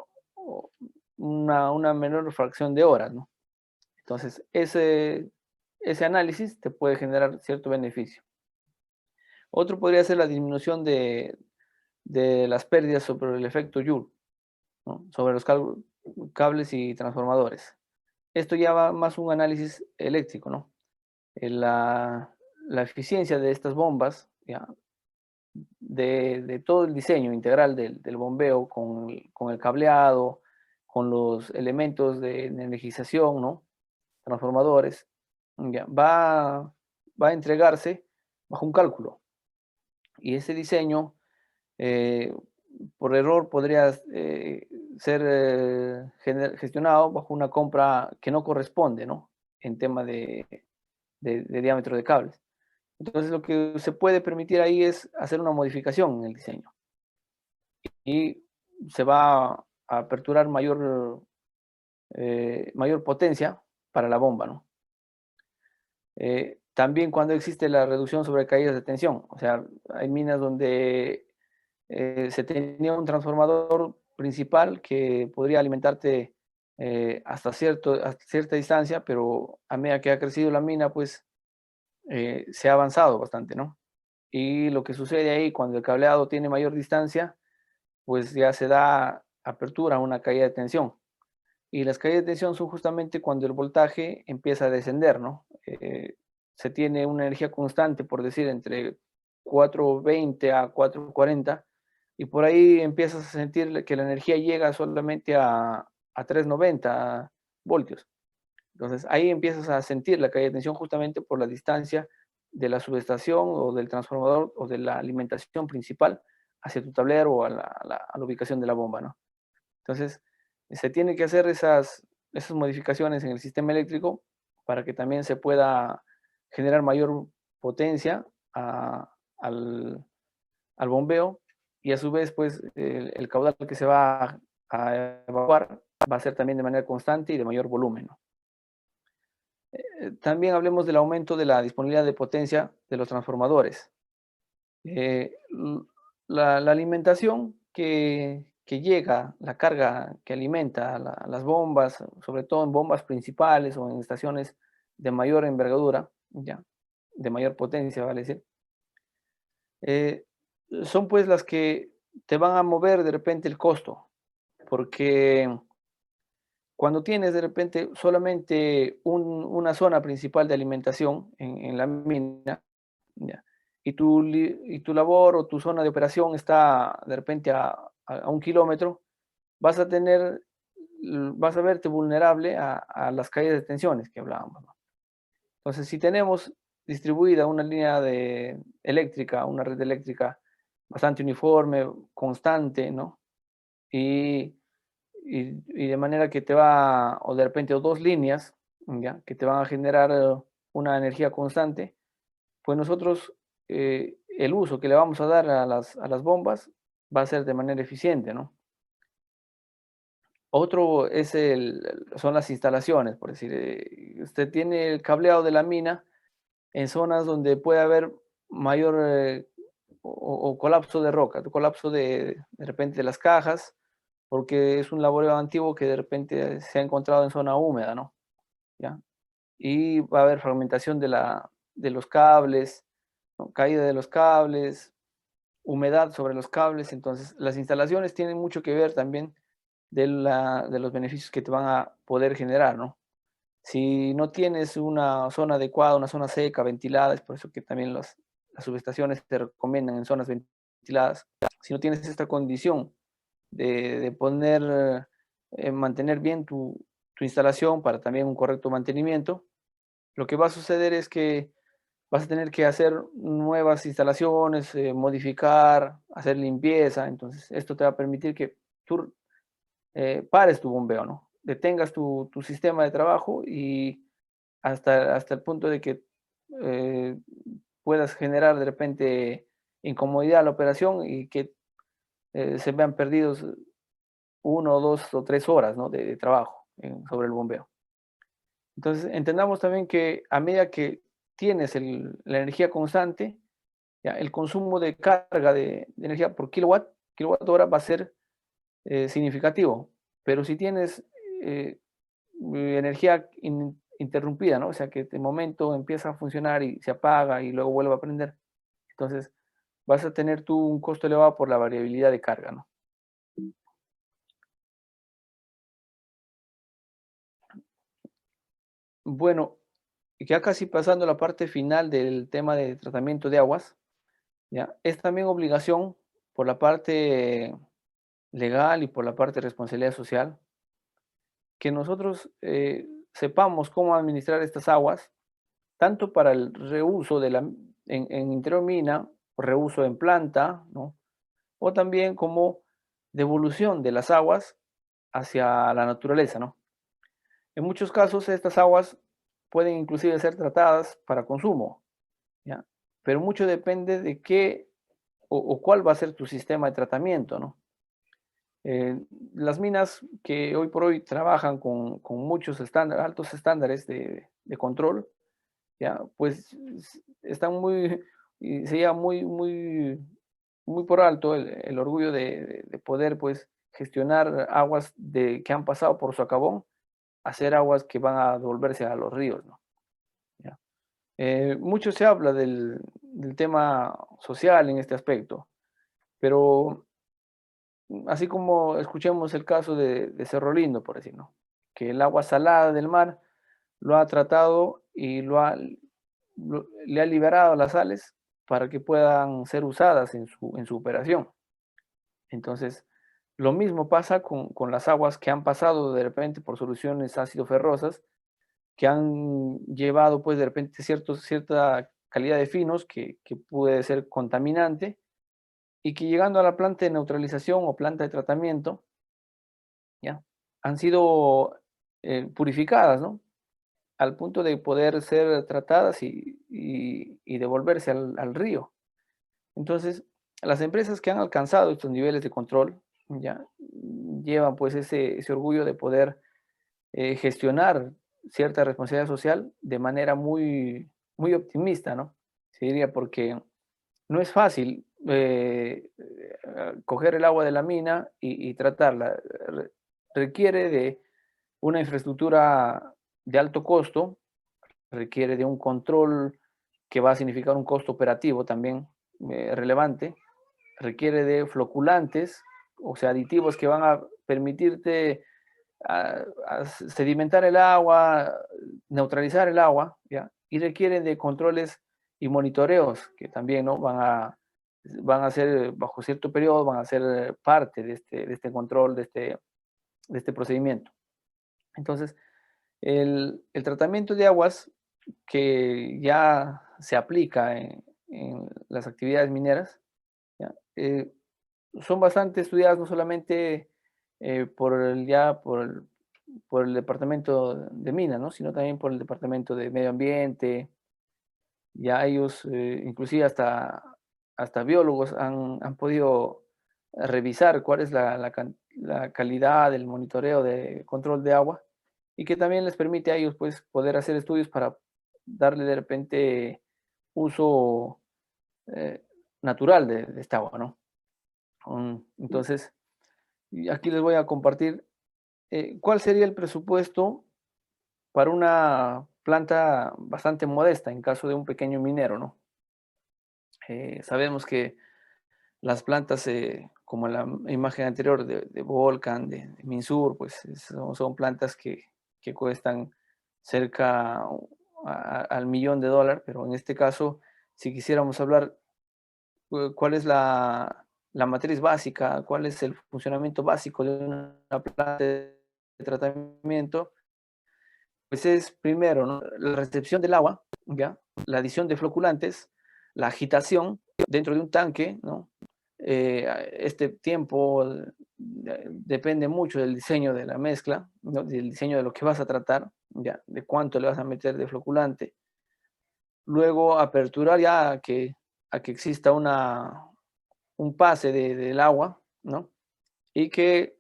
una menor fracción de horas, ¿no? Entonces, ese análisis te puede generar cierto beneficio. Otro podría ser la disminución de las pérdidas sobre el efecto Joule, ¿no? Sobre los cables y transformadores. Esto ya va más un análisis eléctrico, ¿no? La eficiencia de estas bombas, ¿ya? De todo el diseño integral del bombeo con el cableado, con los elementos de energización, ¿no? Transformadores, ya, va a entregarse bajo un cálculo. Y ese diseño, eh, por error, podría ser gestionado bajo una compra que no corresponde, ¿no? En tema de diámetro de cables. Entonces, lo que se puede permitir ahí es hacer una modificación en el diseño. Y se va a aperturar mayor potencia para la bomba, ¿no? También cuando existe la reducción sobre caídas de tensión, o sea, hay minas donde se tenía un transformador principal que podría alimentarte hasta cierta distancia, pero a medida que ha crecido la mina, pues se ha avanzado bastante, ¿no? Y lo que sucede ahí cuando el cableado tiene mayor distancia, pues ya se da apertura a una caída de tensión. Y las caídas de tensión son justamente cuando el voltaje empieza a descender, ¿no? Se tiene una energía constante, por decir, entre 420 a 440, y por ahí empiezas a sentir que la energía llega solamente a 390 voltios. Entonces ahí empiezas a sentir la caída de tensión justamente por la distancia de la subestación o del transformador o de la alimentación principal hacia tu tablero o a la ubicación de la bomba, ¿no? Entonces, se tiene que hacer esas modificaciones en el sistema eléctrico para que también se pueda generar mayor potencia al, al bombeo y a su vez, pues, el caudal que se va a evacuar va a ser también de manera constante y de mayor volumen, ¿no? También hablemos del aumento de la disponibilidad de potencia de los transformadores. Eh, la alimentación que llega, la carga que alimenta las bombas, sobre todo en bombas principales o en estaciones de mayor envergadura, ya, de mayor potencia, vale decir, eh, son pues las que te van a mover de repente el costo, porque cuando tienes de repente solamente una zona principal de alimentación en la mina, ¿ya? Y tu labor o tu zona de operación está de repente a 1 kilómetro, vas a tener, vas a verte vulnerable a las caídas de tensiones que hablábamos, ¿no? Entonces, si tenemos distribuida una línea eléctrica, una red eléctrica bastante uniforme, constante, ¿no? Y, y de manera que te va, o de repente, o dos líneas, ¿ya? Que te van a generar una energía constante, pues nosotros el uso que le vamos a dar a las bombas va a ser de manera eficiente, ¿no? Otro es son las instalaciones, por decir, usted tiene el cableado de la mina en zonas donde puede haber mayor o colapso de roca, colapso de repente de las cajas, porque es un laboreo antiguo que de repente se ha encontrado en zona húmeda, ¿no? ¿Ya? Y va a haber fragmentación de los cables, ¿no? Caída de los cables, humedad sobre los cables. Entonces las instalaciones tienen mucho que ver también de los beneficios que te van a poder generar, ¿no? Si no tienes una zona adecuada, una zona seca, ventilada, es por eso que también las subestaciones te recomiendan en zonas ventiladas. Si no tienes esta condición de poner, mantener bien tu instalación para también un correcto mantenimiento, lo que va a suceder es que vas a tener que hacer nuevas instalaciones, modificar, hacer limpieza. Entonces, esto te va a permitir que tú pares tu bombeo, ¿no? Detengas tu sistema de trabajo y hasta el punto de que eh, puedas generar de repente incomodidad a la operación y que se vean perdidos 1 o 2 o 3 horas, ¿no? de trabajo sobre el bombeo. Entonces, entendamos también que a medida que tienes la energía constante, ya, el consumo de carga de energía por kilowatt hora va a ser significativo. Pero si tienes energía interrumpida, ¿no? O sea, que de momento empieza a funcionar y se apaga y luego vuelve a prender. Entonces, vas a tener tú un costo elevado por la variabilidad de carga, ¿no? Bueno, ya casi pasando a la parte final del tema de tratamiento de aguas, ¿ya? Es también obligación por la parte legal y por la parte de responsabilidad social que nosotros sepamos cómo administrar estas aguas, tanto para el reuso en interior mina, reuso en planta, ¿no? O también como devolución de las aguas hacia la naturaleza, ¿no? En muchos casos estas aguas pueden inclusive ser tratadas para consumo, ¿ya? Pero mucho depende de qué o cuál va a ser tu sistema de tratamiento, ¿no? Eh, las minas que hoy por hoy trabajan con muchos altos estándares de control, ¿ya? Pues están y se lleva muy por alto el orgullo de poder pues gestionar aguas que han pasado por su acabón, hacer aguas que van a devolverse a los ríos, ¿no? ¿Ya? Mucho se habla del tema social en este aspecto, pero así como escuchemos el caso de Cerro Lindo, por decirlo, que el agua salada del mar lo ha tratado y le ha liberado las sales para que puedan ser usadas en su operación. Entonces, lo mismo pasa con las aguas que han pasado de repente por soluciones ácido-ferrosas, que han llevado pues de repente cierta calidad de finos que puede ser contaminante y que llegando a la planta de neutralización o planta de tratamiento, ¿ya? Han sido purificadas, ¿no? Al punto de poder ser tratadas y devolverse al río. Entonces, las empresas que han alcanzado estos niveles de control, ya llevan pues ese orgullo de poder gestionar cierta responsabilidad social de manera muy optimista, ¿no? Se diría porque no es fácil coger el agua de la mina y tratarla. Requiere de una infraestructura de alto costo, requiere de un control que va a significar un costo operativo también relevante, requiere de floculantes, o sea, aditivos que van a permitirte a sedimentar el agua, neutralizar el agua, ¿ya? Y requieren de controles y monitoreos que también, ¿no? Van a ser, bajo cierto periodo, van a ser parte de este control, de este procedimiento. Entonces, el tratamiento de aguas que ya se aplica en las actividades mineras, ¿ya? Son bastante estudiadas no solamente por el departamento de minas, ¿no? Sino también por el departamento de medio ambiente. Ya ellos, inclusive hasta biólogos han podido revisar cuál es la calidad del monitoreo de control de agua y que también les permite a ellos pues, poder hacer estudios para darle de repente uso eh, natural de esta agua, ¿no? Entonces, y aquí les voy a compartir cuál sería el presupuesto para una planta bastante modesta en caso de un pequeño minero, ¿no? Sabemos que las plantas, como en la imagen anterior de Volcan, de Minsur, pues son plantas que cuestan cerca al $1.000.000, pero en este caso, si quisiéramos hablar cuál es la matriz básica, cuál es el funcionamiento básico de una planta de tratamiento, pues es primero, ¿no? La recepción del agua, ¿ya? La adición de floculantes, la agitación dentro de un tanque, ¿no? Este tiempo depende mucho del diseño de la mezcla, ¿no? Del diseño de lo que vas a tratar, ¿ya? De cuánto le vas a meter de floculante. Luego aperturar ya a que exista un pase del agua, ¿no? Y que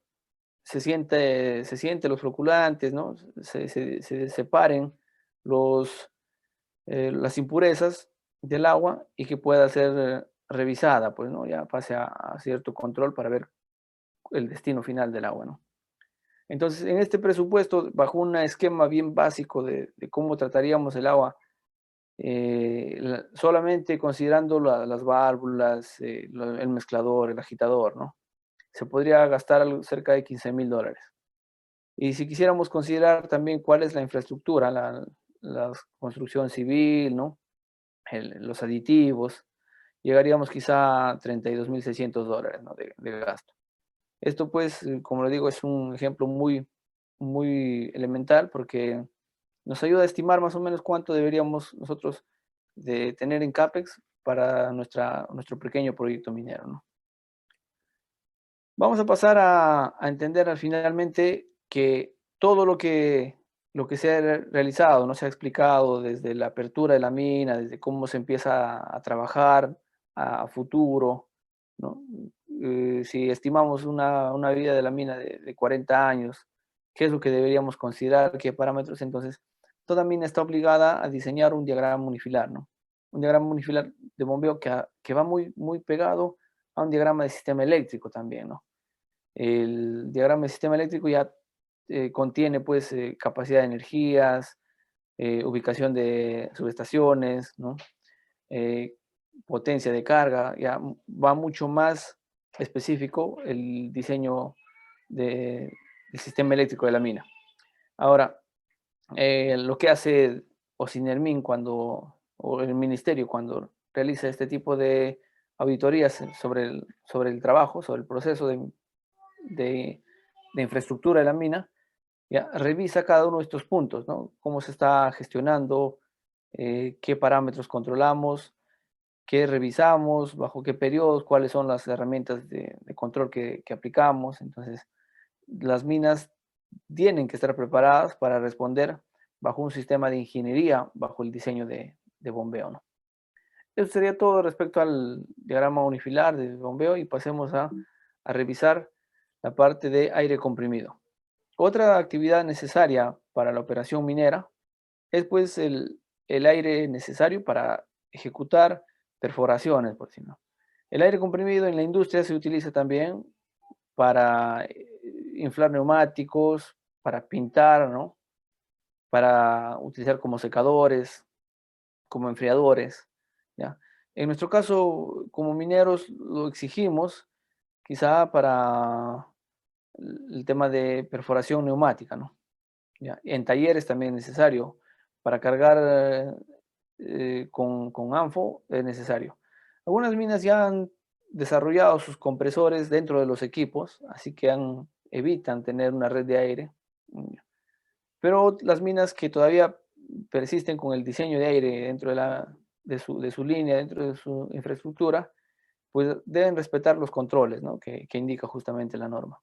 se siente los floculantes, ¿no? Se separen las impurezas del agua y que pueda ser revisada, pues, ¿no? Ya pase a cierto control para ver el destino final del agua, ¿no? Entonces, en este presupuesto, bajo un esquema bien básico de cómo trataríamos el agua, solamente considerando las válvulas, el mezclador, el agitador, ¿no? Se podría gastar cerca de $15.000. Y si quisiéramos considerar también cuál es la infraestructura, la construcción civil, ¿no? Los aditivos, llegaríamos quizá a $32.600, ¿no? de gasto. Esto pues, como le digo, es un ejemplo muy elemental porque nos ayuda a estimar más o menos cuánto deberíamos nosotros de tener en CAPEX para nuestro pequeño proyecto minero, ¿no? Vamos a pasar a entender finalmente que todo lo que se ha realizado, no se ha explicado desde la apertura de la mina, desde cómo se empieza a trabajar a futuro, ¿no? Si estimamos una vida de la mina de 40 años, ¿qué es lo que deberíamos considerar? ¿Qué parámetros? Entonces, toda mina está obligada a diseñar un diagrama unifilar, ¿no? Un diagrama unifilar de bombeo que va muy pegado a un diagrama de sistema eléctrico también, ¿no? El diagrama de sistema eléctrico ya contiene pues capacidad de energías, ubicación de subestaciones, ¿no? Eh, potencia de carga, ya va mucho más específico el diseño del sistema eléctrico de la mina. Ahora, lo que hace Ocinermin o el ministerio cuando realiza este tipo de auditorías sobre el trabajo, sobre el proceso de, de infraestructura de la mina, ya revisa cada uno de estos puntos, ¿no? Cómo se está gestionando, qué parámetros controlamos, qué revisamos, bajo qué periodos, cuáles son las herramientas de control que aplicamos. Entonces, las minas tienen que estar preparadas para responder bajo un sistema de ingeniería, bajo el diseño de bombeo, ¿no? Eso sería todo respecto al diagrama unifilar de bombeo y pasemos a revisar la parte de aire comprimido. Otra actividad necesaria para la operación minera es pues el aire necesario para ejecutar perforaciones, por si no. El aire comprimido en la industria se utiliza también para inflar neumáticos, para pintar, ¿no? Para utilizar como secadores, como enfriadores, ¿ya? En nuestro caso, como mineros, lo exigimos quizá para el tema de perforación neumática, ¿no? ¿Ya? En talleres también es necesario. Para cargar con ANFO es necesario. Algunas minas ya han desarrollado sus compresores dentro de los equipos, así que evitan tener una red de aire. Pero las minas que todavía persisten con el diseño de aire dentro de su línea, dentro de su infraestructura, pues deben respetar los controles, ¿no? que indica justamente la norma.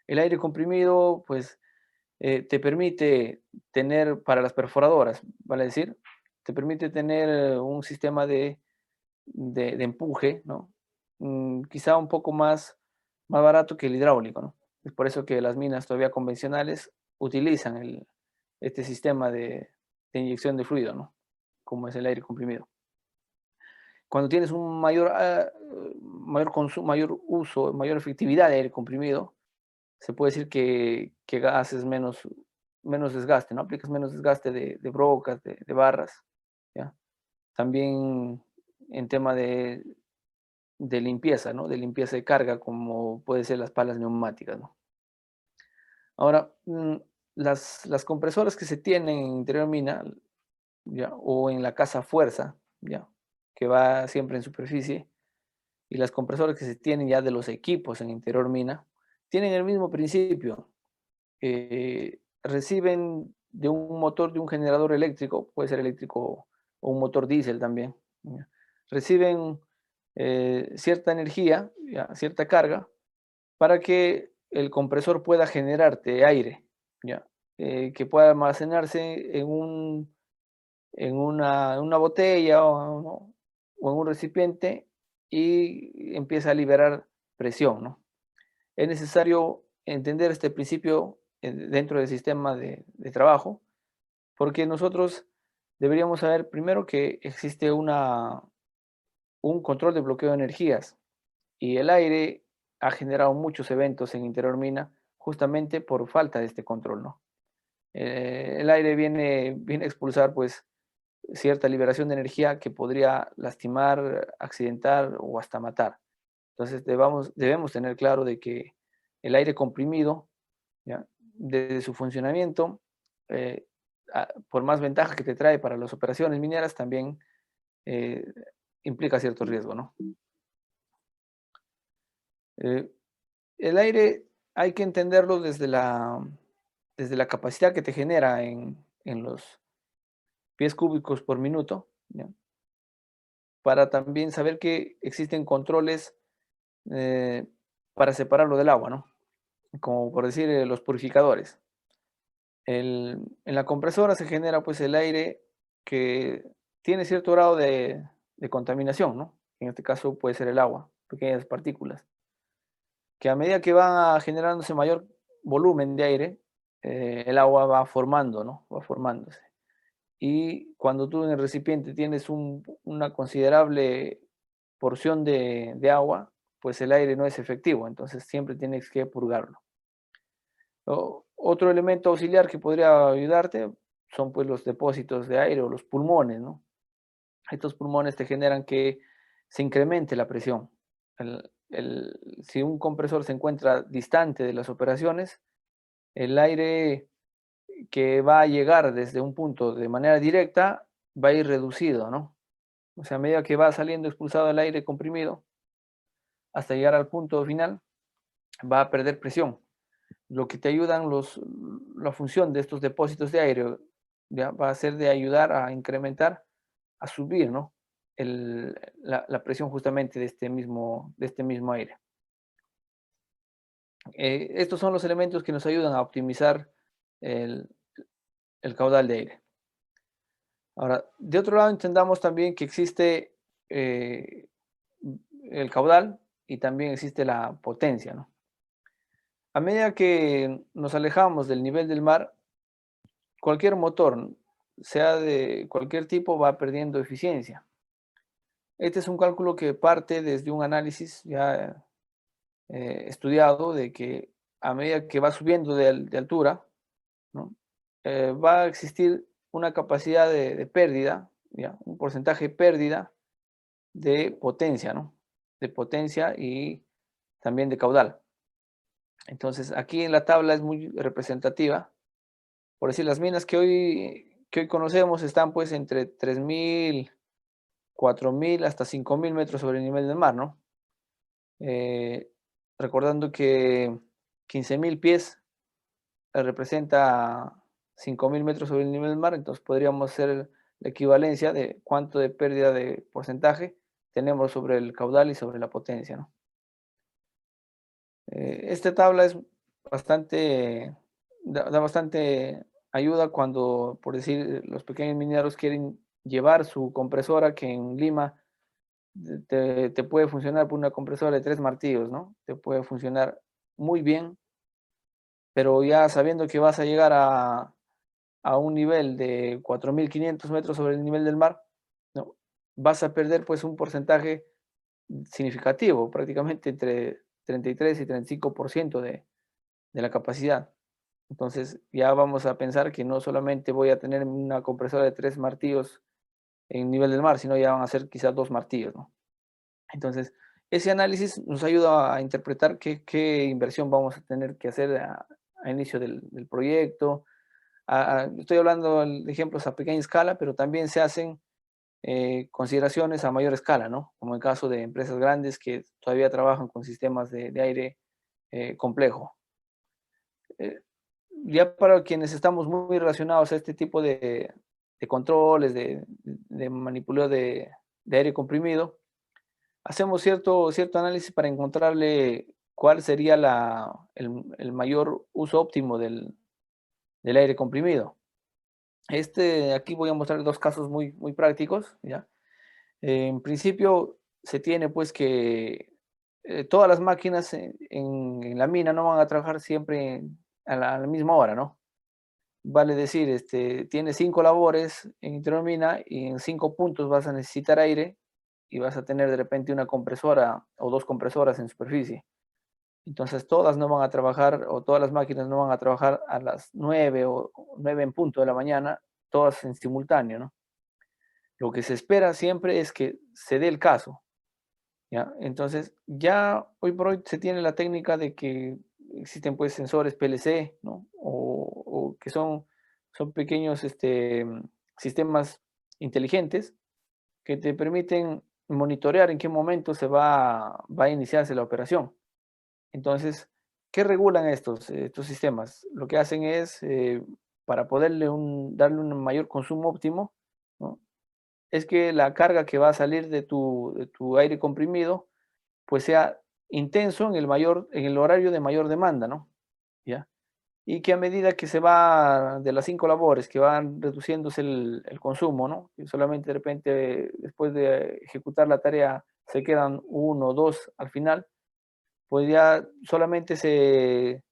El aire comprimido, pues, te permite tener, para las perforadoras, vale decir, te permite tener un sistema de empuje, ¿no? Quizá un poco más barato que el hidráulico, ¿no? Es por eso que las minas todavía convencionales utilizan este sistema de inyección de fluido, ¿no? Como es el aire comprimido. Cuando tienes un mayor consumo, mayor uso, mayor efectividad de aire comprimido, se puede decir que haces menos desgaste, ¿no? Aplicas menos desgaste de brocas, de barras, ¿ya? También en tema de limpieza, ¿no? De limpieza de carga, como puede ser las palas neumáticas, ¿no? Ahora, las compresoras que se tienen en interior mina, ¿ya? O en la casa fuerza, ¿ya? Que va siempre en superficie, y las compresoras que se tienen ya de los equipos en interior mina, tienen el mismo principio. Reciben de un motor, de un generador eléctrico, puede ser eléctrico o un motor diésel también, ¿ya? Reciben cierta energía, ¿ya? Cierta carga, para que el compresor pueda generarte aire, ¿ya? Que pueda almacenarse en una botella ¿no? O en un recipiente y empieza a liberar presión, ¿no? Es necesario entender este principio dentro del sistema de trabajo, porque nosotros deberíamos saber primero que existe un control de bloqueo de energías y el aire ha generado muchos eventos en interior mina justamente por falta de este control, ¿no? El aire viene a expulsar pues cierta liberación de energía que podría lastimar, accidentar o hasta matar. Entonces debemos tener claro de que el aire comprimido, ¿ya? Desde su funcionamiento, eh, por más ventaja que te trae para las operaciones mineras, también eh, implica cierto riesgo, ¿no? Eh, el aire hay que entenderlo desde la capacidad que te genera en los pies cúbicos por minuto, ¿ya? Para también saber que existen controles eh, para separarlo del agua, ¿no? Como por decir los purificadores. En la compresora se genera pues el aire que tiene cierto grado de contaminación, ¿no? En este caso puede ser el agua, pequeñas partículas, que a medida que va generándose mayor volumen de aire, el agua va formando, ¿no? Va formándose. Y cuando tú en el recipiente tienes una considerable porción de agua, pues el aire no es efectivo, entonces siempre tienes que purgarlo. Otro elemento auxiliar que podría ayudarte son pues los depósitos de aire o los pulmones, ¿no? Estos pulmones te generan que se incremente la presión. Si un compresor se encuentra distante de las operaciones, el aire que va a llegar desde un punto de manera directa va a ir reducido, ¿no? O sea, a medida que va saliendo expulsado el aire comprimido, hasta llegar al punto final, va a perder presión. Lo que te ayudan la función de estos depósitos de aire ¿ya? Va a ser de ayudar a incrementar, a subir, ¿no? La presión justamente de este mismo aire. Estos son los elementos que nos ayudan a optimizar el, el caudal de aire. Ahora, de otro lado, entendamos también que existe el caudal y también existe la potencia, ¿no? A medida que nos alejamos del nivel del mar, cualquier motor, sea de cualquier tipo, va perdiendo eficiencia. Este es un cálculo que parte desde un análisis ya estudiado de que a medida que va subiendo de altura, ¿no? Va a existir una capacidad de pérdida, ¿ya? Un porcentaje de pérdida de potencia, ¿no? De potencia y también de caudal. Entonces, aquí en la tabla es muy representativa. Por decir, las minas que hoy conocemos están pues entre 3.000, 4.000 hasta 5.000 metros sobre el nivel del mar, ¿no? Eh, recordando que 15.000 pies representa 5.000 metros sobre el nivel del mar, entonces podríamos hacer la equivalencia de cuánto de pérdida de porcentaje tenemos sobre el caudal y sobre la potencia, ¿no? Esta tabla es bastante, da bastante ayuda cuando, por decir, los pequeños mineros quieren llevar su compresora, que en Lima te puede funcionar por una compresora de 3 martillos, ¿no? Te puede funcionar muy bien, pero ya sabiendo que vas a llegar a un nivel de 4.500 metros sobre el nivel del mar, ¿no? Vas a perder pues un porcentaje significativo, prácticamente entre 33 y 35% de la capacidad. Entonces ya vamos a pensar que no solamente voy a tener una compresora de 3 martillos en nivel del mar, sino ya van a ser quizás 2 martillos, ¿no? Entonces, ese análisis nos ayuda a interpretar qué inversión vamos a tener que hacer a inicio del proyecto. Estoy hablando de ejemplos a pequeña escala, pero también se hacen consideraciones a mayor escala, ¿no? Como el caso de empresas grandes que todavía trabajan con sistemas de aire complejo. Eh, ya para quienes estamos muy relacionados a este tipo de controles, de manipuleo de aire comprimido, hacemos cierto análisis para encontrarle cuál sería el mayor uso óptimo del aire comprimido. Aquí voy a mostrar dos casos muy prácticos, ¿ya? En principio se tiene pues que todas las máquinas en la mina no van a trabajar siempre a la misma hora, ¿no? Vale decir, tienes 5 labores en interior mina y en 5 puntos vas a necesitar aire y vas a tener de repente una compresora o 2 compresoras en superficie. Entonces todas no van a trabajar o todas las máquinas no van a trabajar a las 9 o 9 en punto de la mañana, todas en simultáneo, ¿no? Lo que se espera siempre es que se dé el caso, ¿ya? Entonces, ya hoy por hoy se tiene la técnica de que existen pues sensores PLC, ¿no? O que son pequeños sistemas inteligentes que te permiten monitorear en qué momento va a iniciarse la operación. Entonces, ¿qué regulan estos sistemas? Lo que hacen es, para darle un mayor consumo óptimo, ¿no? Es que la carga que va a salir de tu aire comprimido, pues sea intenso en el horario de mayor demanda, ¿no? ¿Ya? Y que a medida que se va de las 5 labores, que van reduciéndose el consumo, ¿no? Y solamente de repente, después de ejecutar la tarea, se quedan uno o dos al final, pues ya solamente se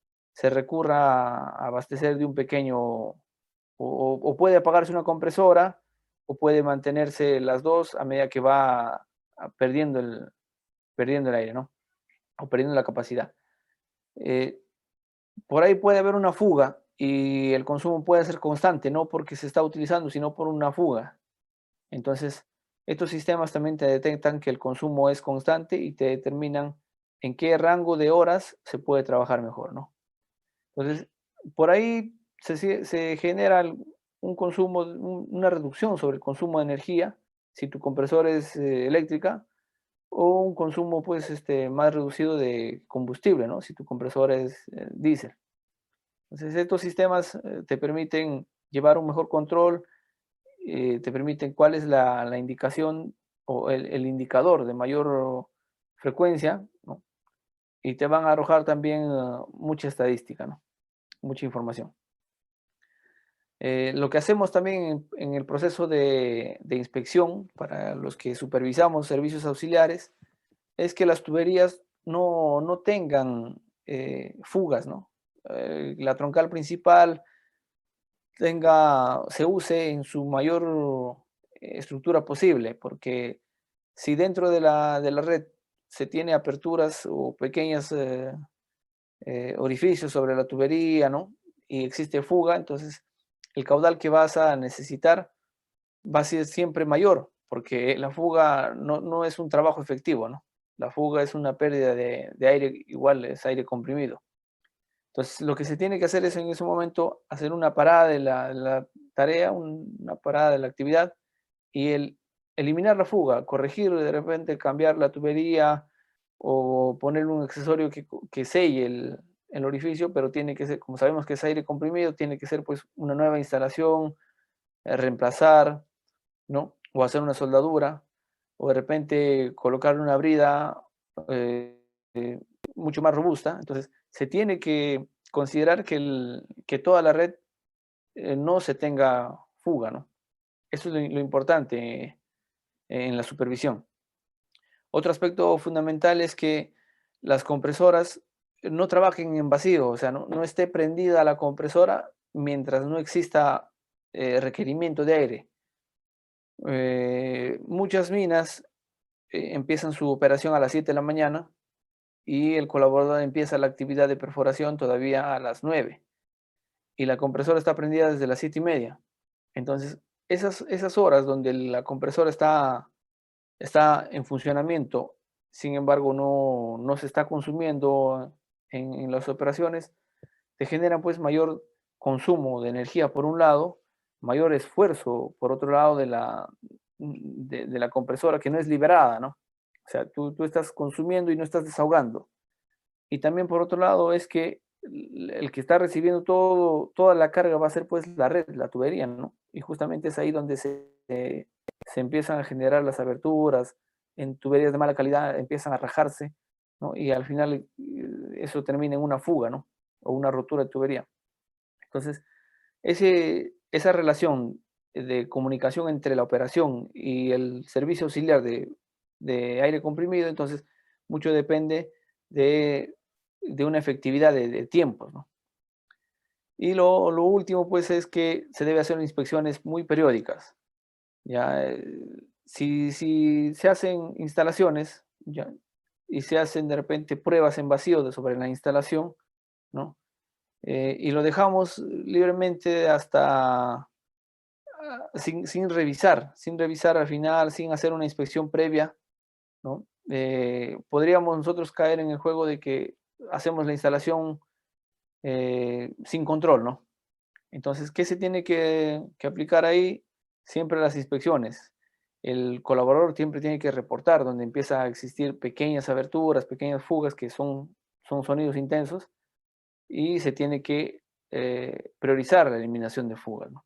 recurra a abastecer de un pequeño, o puede apagarse una compresora, o puede mantenerse las dos a medida que va perdiendo el aire, ¿no? O perdiendo la capacidad. Eh, por ahí puede haber una fuga y el consumo puede ser constante, no porque se está utilizando, sino por una fuga. Entonces, estos sistemas también te detectan que el consumo es constante y te determinan en qué rango de horas se puede trabajar mejor, ¿no? Entonces, por ahí se genera un consumo, una reducción sobre el consumo de energía, si tu compresor es eléctrica, o un consumo pues más reducido de combustible, ¿no? Si tu compresor es diésel. Entonces, estos sistemas te permiten llevar un mejor control, te permiten cuál es la indicación o el indicador de mayor frecuencia, ¿no? Y te van a arrojar también mucha estadística, ¿no? Mucha información. Lo que hacemos también en el proceso de inspección para los que supervisamos servicios auxiliares es que las tuberías no tengan fugas, ¿no? La troncal principal se use en su mayor estructura posible, porque si dentro de la red se tiene aperturas o pequeños orificios sobre la tubería, ¿no? Y existe fuga, entonces el caudal que vas a necesitar va a ser siempre mayor, porque la fuga no es un trabajo efectivo, ¿no? La fuga es una pérdida de aire, igual es aire comprimido. Entonces, lo que se tiene que hacer es en ese momento hacer una parada de la tarea, una parada de la actividad y eliminar la fuga, corregir, de repente cambiar la tubería o poner un accesorio que selle el orificio, pero tiene que ser, como sabemos que es aire comprimido, tiene que ser pues una nueva instalación, reemplazar, ¿no? O hacer una soldadura, o de repente colocar una brida eh, eh, mucho más robusta. Entonces, se tiene que considerar que toda la red no se tenga fuga, ¿no? Eso es lo importante en la supervisión. Otro aspecto fundamental es que las compresoras no trabajen en vacío, o sea, no esté prendida la compresora mientras no exista requerimiento de aire. Muchas minas empiezan su operación a las 7 de la mañana y el colaborador empieza la actividad de perforación todavía a las 9 y la compresora está prendida desde las 7:30. Entonces, esas horas donde la compresora está en funcionamiento, sin embargo, no se está consumiendo en las operaciones, te generan pues mayor consumo de energía por un lado, mayor esfuerzo por otro lado de la compresora que no es liberada, ¿no? O sea, tú estás consumiendo y no estás desahogando. Y también por otro lado es que el que está recibiendo toda la carga va a ser pues la red, la tubería, ¿no? Y justamente es ahí donde se empiezan a generar las aberturas, en tuberías de mala calidad empiezan a rajarse, ¿no? Y al final eso termina en una fuga, ¿no? O una rotura de tubería. Entonces, esa relación de comunicación entre la operación y el servicio auxiliar de aire comprimido, entonces mucho depende de una efectividad de tiempos, ¿no? Y lo último, pues, es que se debe hacer inspecciones muy periódicas. Ya, si se hacen instalaciones, ya, y se hacen de repente pruebas en vacío sobre la instalación, ¿no? Y lo dejamos libremente hasta sin revisar al final, sin hacer una inspección previa, ¿no? Podríamos nosotros caer en el juego de que hacemos la instalación sin control, ¿no? Entonces, ¿qué se tiene que aplicar ahí? Siempre las inspecciones. El colaborador siempre tiene que reportar donde empieza a existir pequeñas aberturas, pequeñas fugas que son sonidos intensos y se tiene que priorizar la eliminación de fugas, ¿no?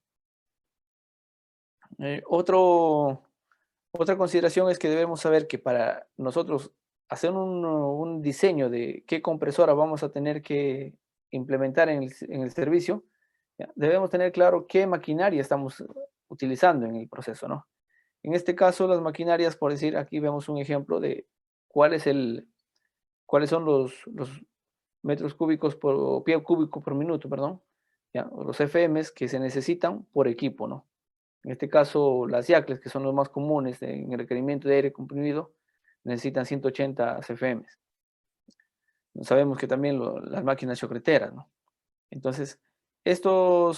Otra consideración es que debemos saber que para nosotros hacer un diseño de qué compresora vamos a tener que implementar en el servicio, ¿ya? Debemos tener claro qué maquinaria estamos utilizando en el proceso, ¿no? En este caso, las maquinarias, por decir, aquí vemos un ejemplo de cuál es cuáles son los metros cúbicos o pie cúbico por minuto, perdón, ¿ya? O los FMs que se necesitan por equipo, ¿no? En este caso, las YACLES, que son los más comunes en el requerimiento de aire comprimido, necesitan 180 CFM. Sabemos que también las máquinas chocreteras, ¿no? Entonces, esta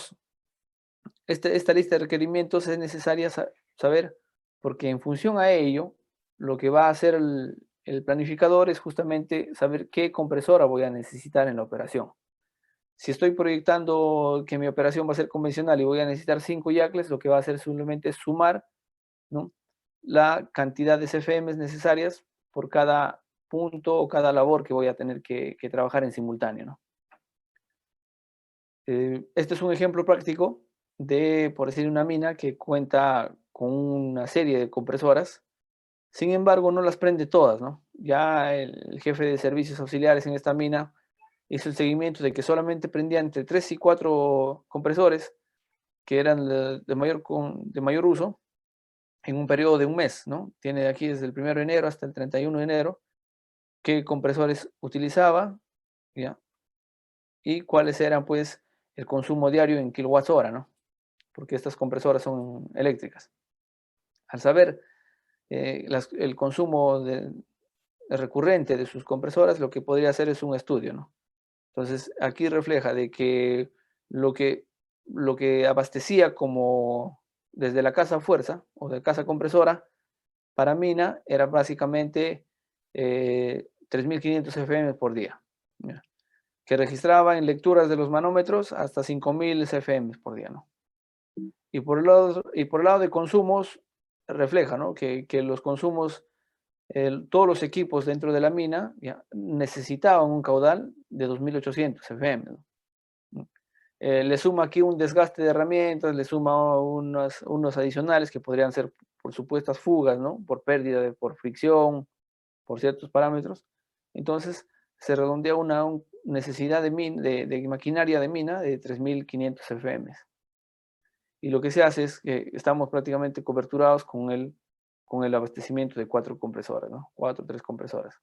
lista de requerimientos es necesaria saber, porque en función a ello, lo que va a hacer el planificador es justamente saber qué compresora voy a necesitar en la operación. Si estoy proyectando que mi operación va a ser convencional y voy a necesitar 5 YACLES, lo que va a hacer simplemente es sumar, ¿no?, la cantidad de CFMs necesarias por cada punto o cada labor que voy a tener que trabajar en simultáneo, ¿no? Este es un ejemplo práctico de, por decir, una mina que cuenta con una serie de compresoras, sin embargo, no las prende todas, ¿no? Ya el jefe de servicios auxiliares en esta mina hizo el seguimiento de que solamente prendía entre 3 y 4 compresores que eran de mayor uso en un periodo de un mes, ¿no? Tiene aquí desde el 1 de enero hasta el 31 de enero qué compresores utilizaba, ¿ya? Y cuáles eran, pues, el consumo diario en kilowatts hora, ¿no? Porque estas compresoras son eléctricas. Al saber el consumo recurrente de sus compresoras, lo que podría hacer es un estudio, ¿no? Entonces, aquí refleja de que lo que, lo que abastecía como desde la casa fuerza o de casa compresora para mina era básicamente 3.500 FM por día. que registraba en lecturas de los manómetros hasta 5.000 CFM por día, ¿no? Y por el lado de consumos, refleja, ¿no? que los consumos, todos los equipos dentro de la mina ya, necesitaban un caudal de 2.800 CFM, ¿no? Le suma aquí un desgaste de herramientas, le suma unos adicionales que podrían ser por supuestas fugas, ¿no? Por pérdida, por fricción, por ciertos parámetros. Entonces, se redondea una necesidad de maquinaria de mina de 3.500 FM. Y lo que se hace es que estamos prácticamente coberturados con el abastecimiento de 4 compresoras, ¿no? 4 o 3 compresoras.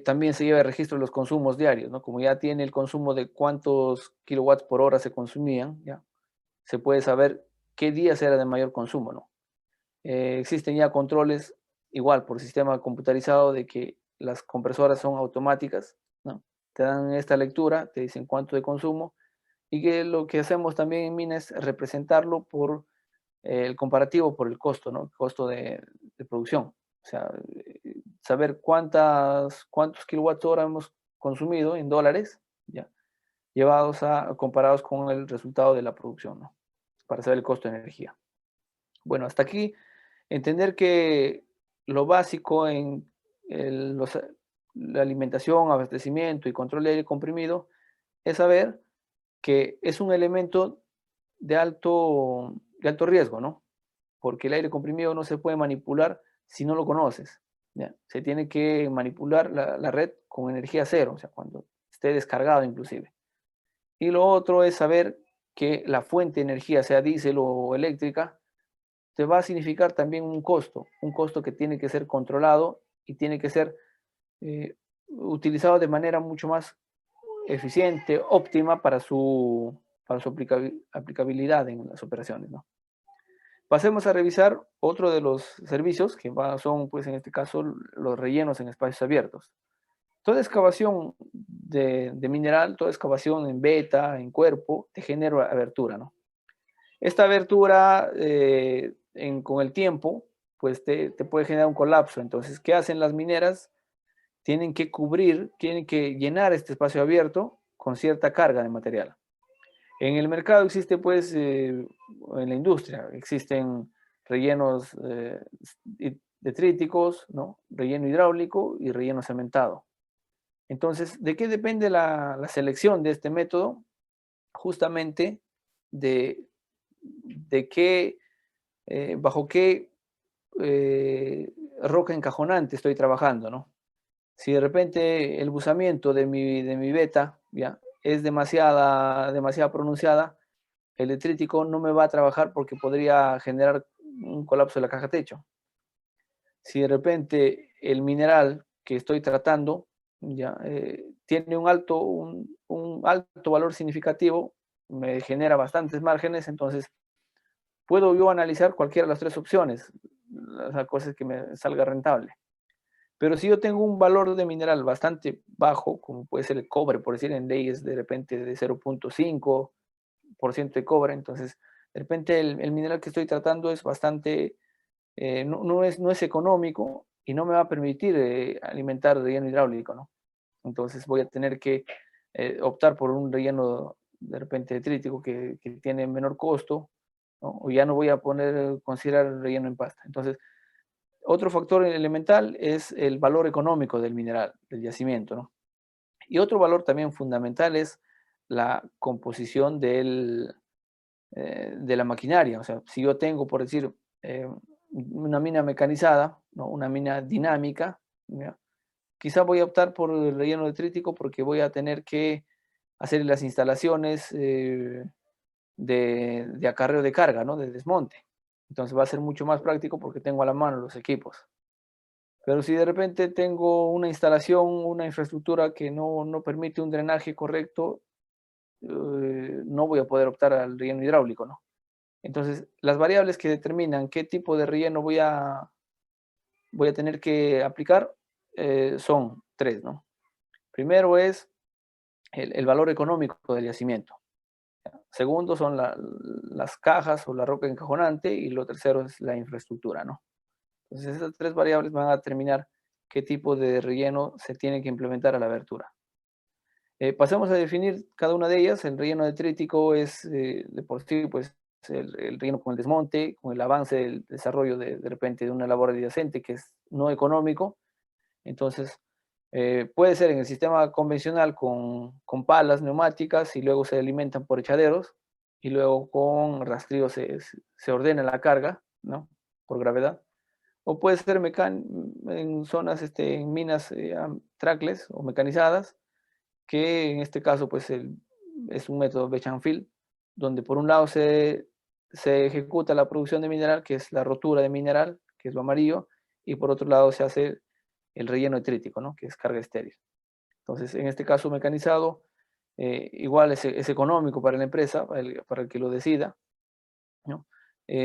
También se lleva el registro de los consumos diarios, ¿no? Como ya tiene el consumo de cuántos kilowatts por hora se consumían, ¿ya? Se puede saber qué días era de mayor consumo, ¿no? Existen ya controles, igual por sistema computarizado, de que las compresoras son automáticas, ¿no? Te dan esta lectura, te dicen cuánto de consumo, y que lo que hacemos también en mina es representarlo por el comparativo por el costo, ¿no? El costo de producción. O sea, saber cuántos kilowatts hora hemos consumido en dólares, ¿ya? Comparados con el resultado de la producción, ¿no? Para saber el costo de energía. Bueno, hasta aquí, entender que lo básico en la alimentación, abastecimiento y control de aire comprimido es saber que es un elemento de alto riesgo, ¿no? Porque el aire comprimido no se puede manipular si no lo conoces, ¿ya? Se tiene que manipular la red con energía cero, o sea, cuando esté descargado inclusive. Y lo otro es saber que la fuente de energía, sea diésel o eléctrica, te va a significar también un costo que tiene que ser controlado y tiene que ser utilizado de manera mucho más eficiente, óptima para su aplicabilidad en las operaciones, ¿no? Pasemos a revisar otro de los servicios que son, pues en este caso, los rellenos en espacios abiertos. Toda excavación de mineral, toda excavación en beta, en cuerpo, te genera abertura, ¿no? Esta abertura, con el tiempo, pues te puede generar un colapso. Entonces, ¿qué hacen las mineras? Tienen que llenar este espacio abierto con cierta carga de material. En el mercado existe, pues, en la industria, existen rellenos detríticos, ¿no? Relleno hidráulico y relleno cementado. Entonces, ¿de qué depende la selección de este método? Justamente de bajo qué roca encajonante estoy trabajando, ¿no? Si de repente el buzamiento de mi beta, ¿ya? Es demasiado pronunciada, el detrítico no me va a trabajar porque podría generar un colapso de la caja techo. Si de repente el mineral que estoy tratando ya tiene un alto valor significativo, me genera bastantes márgenes, entonces puedo yo analizar cualquiera de las 3 opciones, la cosa es que me salga rentable. Pero si yo tengo un valor de mineral bastante bajo, como puede ser el cobre, por decir en leyes de repente de 0.5% de cobre, entonces de repente el mineral que estoy tratando es bastante, no es económico y no me va a permitir alimentar relleno hidráulico, ¿no? Entonces voy a tener que optar por un relleno de repente detrítico que tiene menor costo, ¿no? O ya no voy a considerar el relleno en pasta. Entonces, otro factor elemental es el valor económico del mineral, del yacimiento, ¿no? Y otro valor también fundamental es la composición de la maquinaria. O sea, si yo tengo, por decir, una mina mecanizada, ¿no? Una mina dinámica, ¿ya? Quizá voy a optar por el relleno detrítico porque voy a tener que hacer las instalaciones de acarreo de carga, ¿no? De desmonte. Entonces va a ser mucho más práctico porque tengo a la mano los equipos. Pero si de repente tengo una instalación, una infraestructura que no permite un drenaje correcto, no voy a poder optar al relleno hidráulico, ¿no? Entonces, las variables que determinan qué tipo de relleno voy a tener que aplicar son 3, ¿no? Primero es el valor económico del yacimiento. Segundo son las cajas o la roca encajonante y lo tercero es la infraestructura, ¿no? Entonces esas 3 variables van a determinar qué tipo de relleno se tiene que implementar a la abertura. Pasemos a definir cada una de ellas. El relleno detrítico es, de por sí, pues, el relleno con el desmonte, con el avance del desarrollo de repente de una labor adyacente que es no económico. Entonces, puede ser en el sistema convencional con palas neumáticas y luego se alimentan por echaderos y luego con rastrillo se ordena la carga, ¿no? Por gravedad. O puede ser en zonas, en minas trackless o mecanizadas, que en este caso pues es un método Batch and Fill, donde por un lado se ejecuta la producción de mineral, que es la rotura de mineral, que es lo amarillo, y por otro lado se hace el relleno detrítico, ¿no? Que es carga estéril. Entonces, en este caso mecanizado, igual es económico para la empresa, para el que lo decida, ¿no?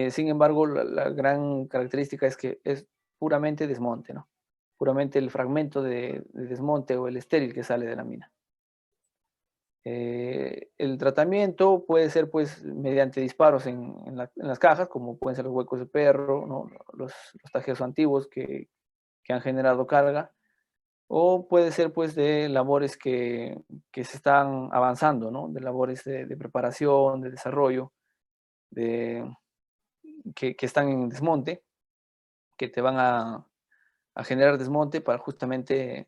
Sin embargo, la gran característica es que es puramente desmonte, ¿no? Puramente el fragmento de desmonte o el estéril que sale de la mina. El tratamiento puede ser pues mediante disparos en las cajas, como pueden ser los huecos de perro, ¿no? Los tajeos antiguos que han generado carga, o puede ser pues de labores que se están avanzando, ¿no? De labores de preparación, de desarrollo, de, que están en desmonte, que te van a generar desmonte para justamente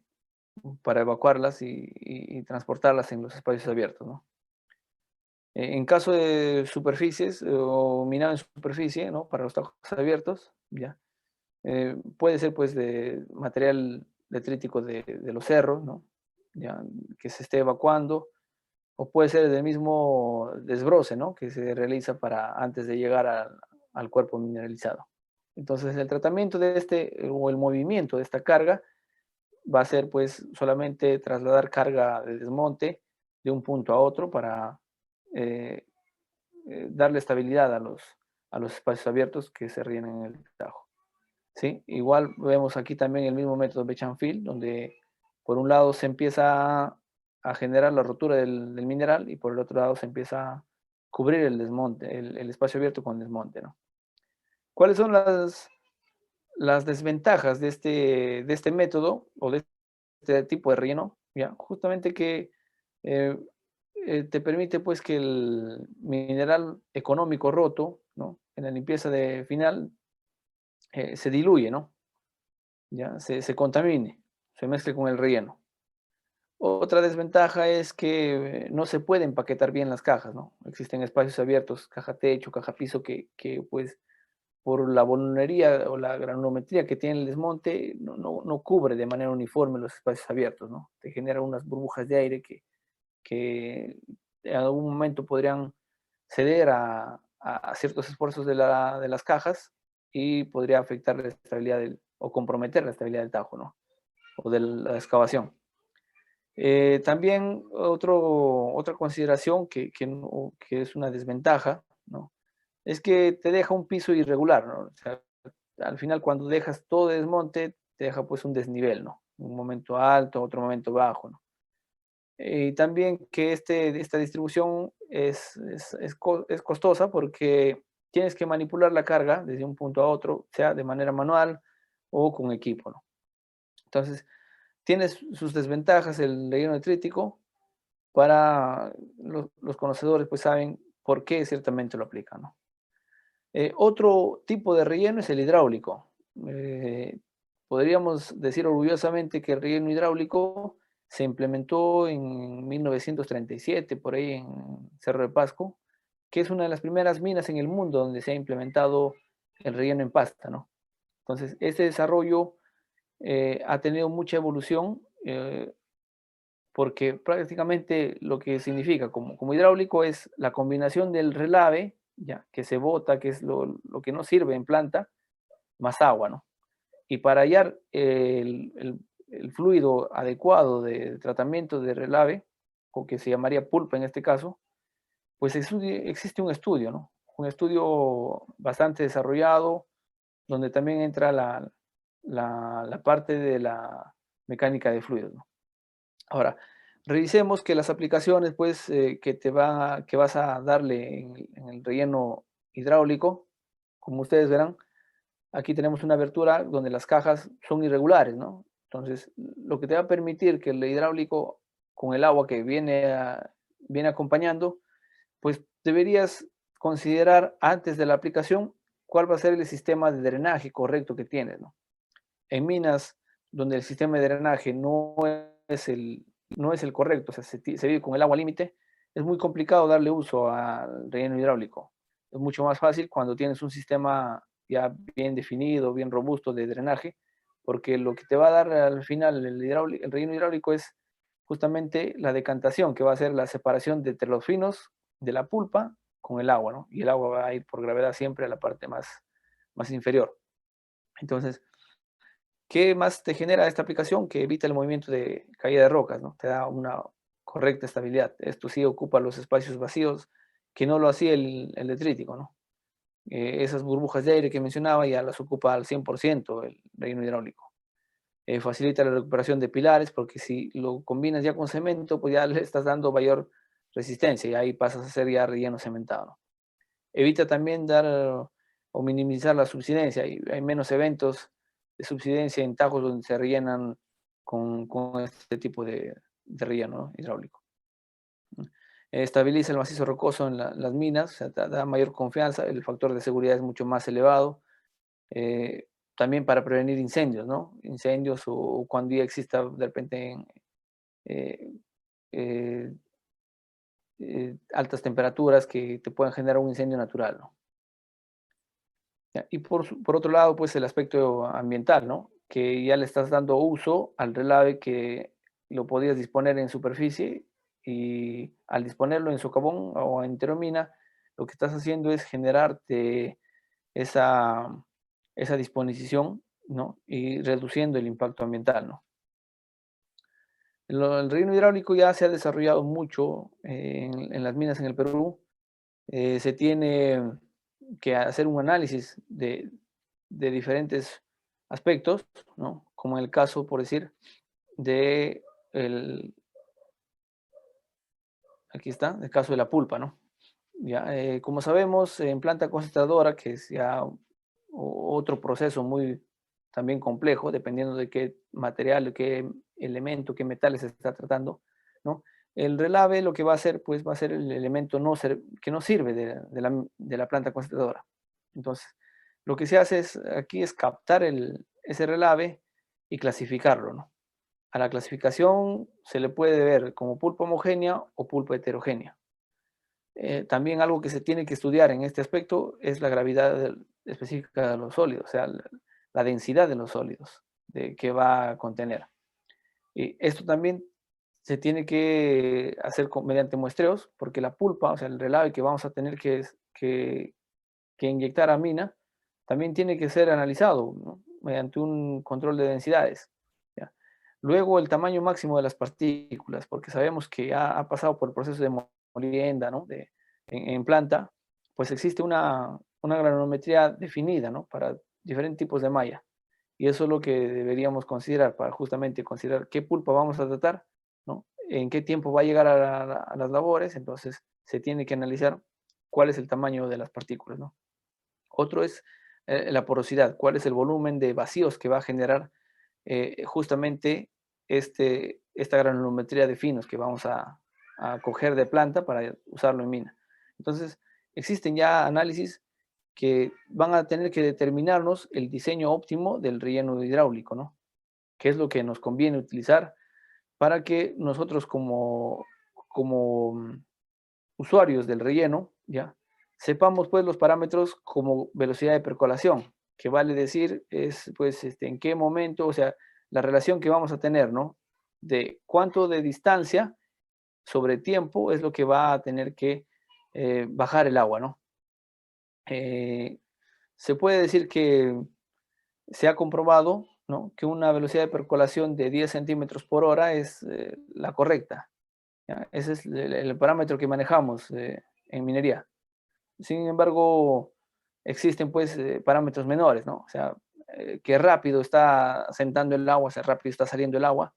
para evacuarlas y transportarlas en los espacios abiertos, ¿no? En caso de superficies o minado en superficie, ¿no? Para los tajos abiertos, ya. Puede ser pues de material detrítico de los cerros, ¿no? Ya, que se esté evacuando, o puede ser del mismo desbroce, ¿no? Que se realiza para antes de llegar al cuerpo mineralizado. Entonces el tratamiento de o el movimiento de esta carga va a ser pues solamente trasladar carga de desmonte de un punto a otro para eh, darle estabilidad a los espacios abiertos que se rellenan en el tajo. ¿Sí? Igual vemos aquí también el mismo método Batch and Fill, donde por un lado se empieza a generar la rotura del mineral y por el otro lado se empieza a cubrir el desmonte, el espacio abierto con desmonte, ¿no? ¿Cuáles son las desventajas de este método o de este tipo de relleno? ¿Ya? Justamente que eh, te permite pues que el mineral económico roto, ¿no? En la limpieza final se diluye, ¿no? ¿Ya? Se contamine, se mezcle con el relleno. Otra desventaja es que no se puede empaquetar bien las cajas, ¿no? Existen espacios abiertos, caja techo, caja piso, que pues por la volumetría o la granulometría que tiene el desmonte, no cubre de manera uniforme los espacios abiertos, ¿no? Te genera unas burbujas de aire que en algún momento podrían ceder a ciertos esfuerzos de las cajas y podría afectar la estabilidad o comprometer la estabilidad del tajo, ¿no? O de la excavación. También otra consideración que es una desventaja, ¿no? Es que te deja un piso irregular, ¿no? O sea, al final cuando dejas todo de desmonte, te deja pues un desnivel, ¿no? Un momento alto, otro momento bajo, ¿no? Y también que esta distribución es costosa porque tienes que manipular la carga desde un punto a otro, sea de manera manual o con equipo, ¿no? Entonces, tienes sus desventajas el relleno detrítico. Para los conocedores, pues saben por qué ciertamente lo aplican, ¿no? Otro tipo de relleno es el hidráulico. Podríamos decir orgullosamente que el relleno hidráulico se implementó en 1937, por ahí en Cerro de Pasco, que es una de las primeras minas en el mundo donde se ha implementado el relleno en pasta, ¿no? Entonces, este desarrollo ha tenido mucha evolución porque prácticamente lo que significa como hidráulico es la combinación del relave, ya, que se bota, que es lo que no sirve en planta, más agua, ¿no? Y para hallar el fluido adecuado de tratamiento de relave, o que se llamaría pulpa en este caso, pues existe un estudio, ¿no? Un estudio bastante desarrollado, donde también entra la parte de la mecánica de fluidos, ¿no? Ahora, revisemos que las aplicaciones, pues, que vas a darle en el relleno hidráulico, como ustedes verán, aquí tenemos una abertura donde las cajas son irregulares, ¿no? Entonces, lo que te va a permitir que el hidráulico con el agua que viene acompañando, pues deberías considerar antes de la aplicación cuál va a ser el sistema de drenaje correcto que tienes, ¿no? En minas donde el sistema de drenaje no es el correcto, o sea, se vive con el agua límite, es muy complicado darle uso al relleno hidráulico. Es mucho más fácil cuando tienes un sistema ya bien definido, bien robusto de drenaje, porque lo que te va a dar al final el relleno hidráulico es justamente la decantación, que va a ser la separación entre los finos de la pulpa con el agua, ¿no? Y el agua va a ir por gravedad siempre a la parte más inferior. Entonces, ¿qué más te genera esta aplicación? Que evita el movimiento de caída de rocas, ¿no? Te da una correcta estabilidad. Esto sí ocupa los espacios vacíos, que no lo hacía el detrítico, ¿no? Esas burbujas de aire que mencionaba ya las ocupa al 100% el relleno hidráulico. Facilita la recuperación de pilares, porque si lo combinas ya con cemento, pues ya le estás dando mayor resistencia y ahí pasas a ser ya relleno cementado, ¿no? Evita también dar o minimizar la subsidencia. Hay menos eventos de subsidencia en tajos donde se rellenan con este tipo de relleno, ¿no? Hidráulico. Estabiliza el macizo rocoso en las minas, o sea, da mayor confianza, el factor de seguridad es mucho más elevado. También para prevenir incendios, ¿no? Incendios o cuando ya exista de repente eh, eh, altas temperaturas que te puedan generar un incendio natural, ¿no? Y por otro lado, pues el aspecto ambiental, ¿no? Que ya le estás dando uso al relave que lo podías disponer en superficie y al disponerlo en socavón o en teromina, lo que estás haciendo es generarte esa, esa disposición, ¿no? Y reduciendo el impacto ambiental, ¿no? El relleno hidráulico ya se ha desarrollado mucho en las minas en el Perú. Se tiene que hacer un análisis de diferentes aspectos, ¿no? Como en el caso, por decir, de el, aquí está, el caso de la pulpa, ¿no? Ya, como sabemos, en planta concentradora, que es ya otro proceso muy también complejo, dependiendo de qué material, qué elemento, qué metales se está tratando, ¿no? El relave lo que va a hacer, pues va a ser el elemento que no sirve de la planta concentradora. Entonces, lo que se hace aquí es captar ese relave y clasificarlo, ¿no? A la clasificación se le puede ver como pulpa homogénea o pulpa heterogénea. También algo que se tiene que estudiar en este aspecto es la gravedad específica de los sólidos, o sea, la densidad de los sólidos que va a contener. Y esto también se tiene que hacer mediante muestreos, porque la pulpa, o sea, el relave que vamos a tener que inyectar a mina, también tiene que ser analizado, ¿no? Mediante un control de densidades, ¿ya? Luego, el tamaño máximo de las partículas, porque sabemos que ha pasado por el proceso de molienda, ¿no? En planta, pues existe una granometría definida, ¿no? Para diferentes tipos de malla. Y eso es lo que deberíamos considerar para justamente considerar qué pulpa vamos a tratar, ¿no? En qué tiempo va a llegar a las labores. Entonces, se tiene que analizar cuál es el tamaño de las partículas, ¿no? Otro es la porosidad, cuál es el volumen de vacíos que va a generar justamente esta granulometría de finos que vamos a coger de planta para usarlo en mina. Entonces, existen ya análisis que van a tener que determinarnos el diseño óptimo del relleno hidráulico, ¿no? ¿Qué es lo que nos conviene utilizar para que nosotros como usuarios del relleno, ya, sepamos pues los parámetros como velocidad de percolación, que vale decir es pues en qué momento, o sea, la relación que vamos a tener, ¿no? De cuánto de distancia sobre tiempo es lo que va a tener que bajar el agua, ¿no? Se puede decir que se ha comprobado, ¿no? Que una velocidad de percolación de 10 centímetros por hora es la correcta, ¿ya? Ese es el parámetro que manejamos en minería. Sin embargo, existen pues parámetros menores, ¿no? O sea, que rápido está sentando el agua, o sea, rápido está saliendo el agua,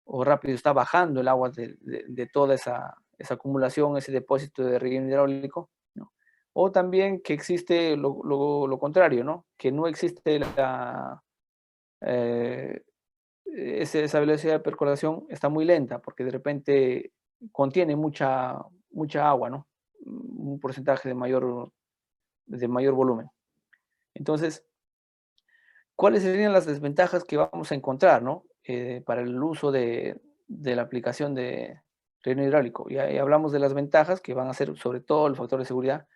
o rápido está bajando el agua de toda esa acumulación, ese depósito de relleno hidráulico, ¿no? O también que existe lo contrario, ¿no? Que no existe eh, esa velocidad de percolación está muy lenta porque de repente contiene mucha agua, ¿no? Un porcentaje de mayor volumen. Entonces, ¿cuáles serían las desventajas que vamos a encontrar, ¿no? Para el uso de la aplicación de riego hidráulico? Ya hablamos de las ventajas, que van a ser sobre todo el factor de seguridad.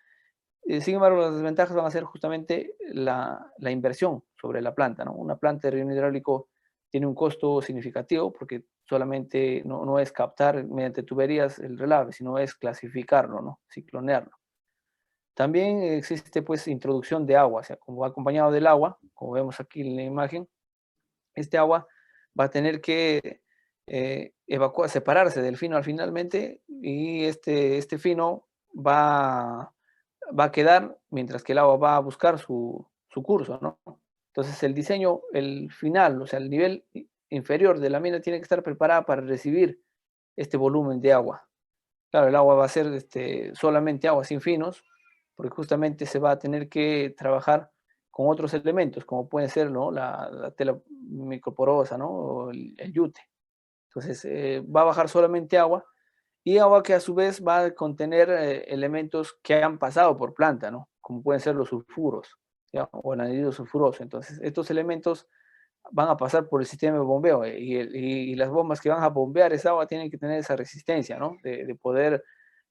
Sin embargo, las desventajas van a ser justamente la inversión sobre la planta, ¿no? Una planta de riego hidráulico tiene un costo significativo porque solamente no es captar mediante tuberías el relave, sino es clasificarlo, ¿no? Ciclonearlo. También existe pues introducción de agua, o sea, como va acompañado del agua, como vemos aquí en la imagen, este agua va a tener que separarse del fino finalmente, y este fino va a quedar mientras que el agua va a buscar su curso, ¿no? Entonces el diseño, el final, o sea, el nivel inferior de la mina tiene que estar preparada para recibir este volumen de agua. Claro, el agua va a ser solamente agua sin finos, porque justamente se va a tener que trabajar con otros elementos, como puede ser, ¿no? la tela microporosa, ¿no? O el yute. Entonces, va a bajar solamente agua, y agua que a su vez va a contener elementos que han pasado por planta, ¿no? Como pueden ser los sulfuros, ¿ya? O el anhídrido sulfuroso. Entonces, estos elementos van a pasar por el sistema de bombeo, y las bombas que van a bombear esa agua tienen que tener esa resistencia, ¿no? De poder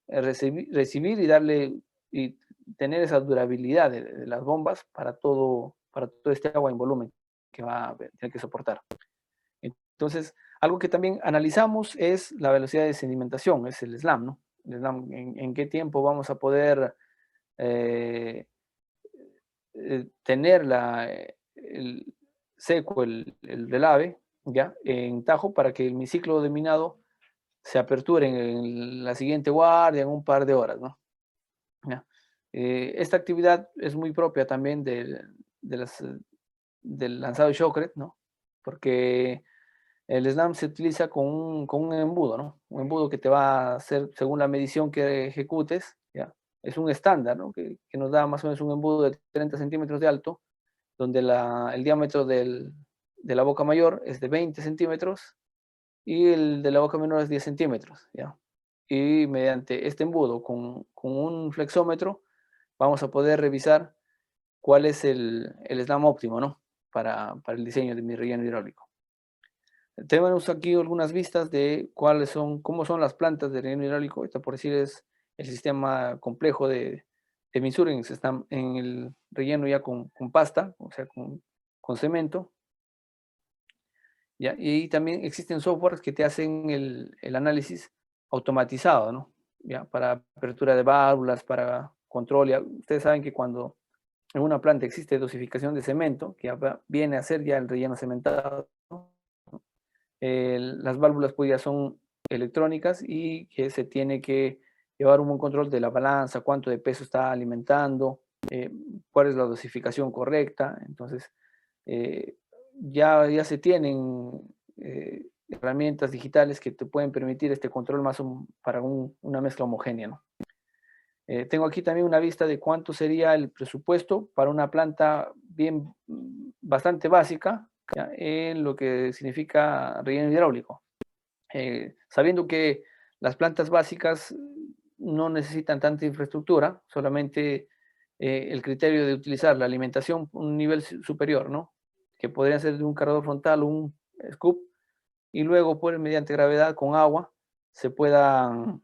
recibir y darle y tener esa durabilidad de las bombas para todo este agua en volumen que va a tener que soportar. Entonces, algo que también analizamos es la velocidad de sedimentación, es el SLAM, ¿no? El SLAM, en qué tiempo vamos a poder tener el seco, el relave, ¿ya? En Tajo, para que mi ciclo de minado se aperture en la siguiente guardia en un par de horas, ¿no? ¿Ya? Esta actividad es muy propia también del lanzado de Shockrete, ¿no? Porque el SLAM se utiliza con un embudo, ¿no? Un embudo que te va a hacer según la medición que ejecutes, ¿ya? Es un estándar, ¿no? Que nos da más o menos un embudo de 30 centímetros de alto, donde el diámetro de la boca mayor es de 20 centímetros y el de la boca menor es 10 centímetros, ¿ya? Y mediante este embudo con un flexómetro vamos a poder revisar cuál es el SLAM óptimo, ¿no? Para el diseño de mi relleno hidráulico. Tenemos aquí algunas vistas de cómo son las plantas de relleno hidráulico. Esto, por decir, es el sistema complejo de Missouri. Está en el relleno ya con pasta, o sea, con cemento. ¿Ya? Y también existen softwares que te hacen el análisis automatizado, ¿no? ¿Ya? Para apertura de válvulas, para control. Ustedes saben que cuando en una planta existe dosificación de cemento, que viene a ser ya el relleno cementado, ¿no? Las válvulas pues ya son electrónicas, y que se tiene que llevar un buen control de la balanza, cuánto de peso está alimentando, cuál es la dosificación correcta. Entonces, ya se tienen herramientas digitales que te pueden permitir este control para una mezcla homogénea, ¿no? Tengo aquí también una vista de cuánto sería el presupuesto para una planta bastante básica, ¿ya? En lo que significa relleno hidráulico. Sabiendo que las plantas básicas no necesitan tanta infraestructura, solamente el criterio de utilizar la alimentación a un nivel superior, ¿no? Que podría ser de un cargador frontal o un scoop, y luego mediante gravedad con agua se puedan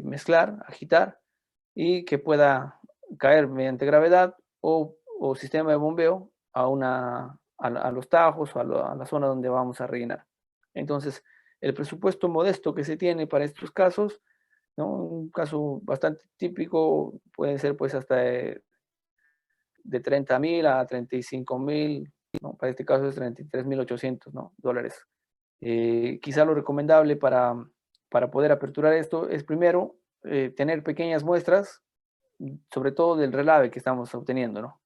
mezclar, agitar, y que pueda caer mediante gravedad o sistema de bombeo a los tajos o a la zona donde vamos a rellenar. Entonces, el presupuesto modesto que se tiene para estos casos, ¿no? Un caso bastante típico puede ser pues hasta de 30,000 a 35,000, ¿no? Para este caso es 33,800, ¿no? dólares. Quizá lo recomendable para poder aperturar esto es primero tener pequeñas muestras, sobre todo del relave que estamos obteniendo, ¿no?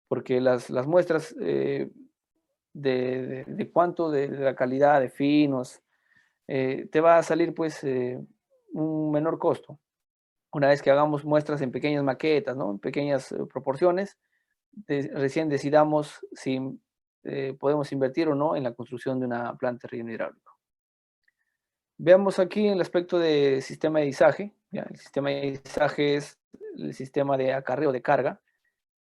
Porque las muestras de cuánto de la calidad de finos te va a salir pues un menor costo. Una vez que hagamos muestras en pequeñas maquetas, ¿no? En pequeñas proporciones, recién decidamos si podemos invertir o no en la construcción de una planta de relleno hidráulico. Veamos aquí el aspecto de sistema de izaje. ¿Ya? El sistema de izaje es el sistema de acarreo de carga,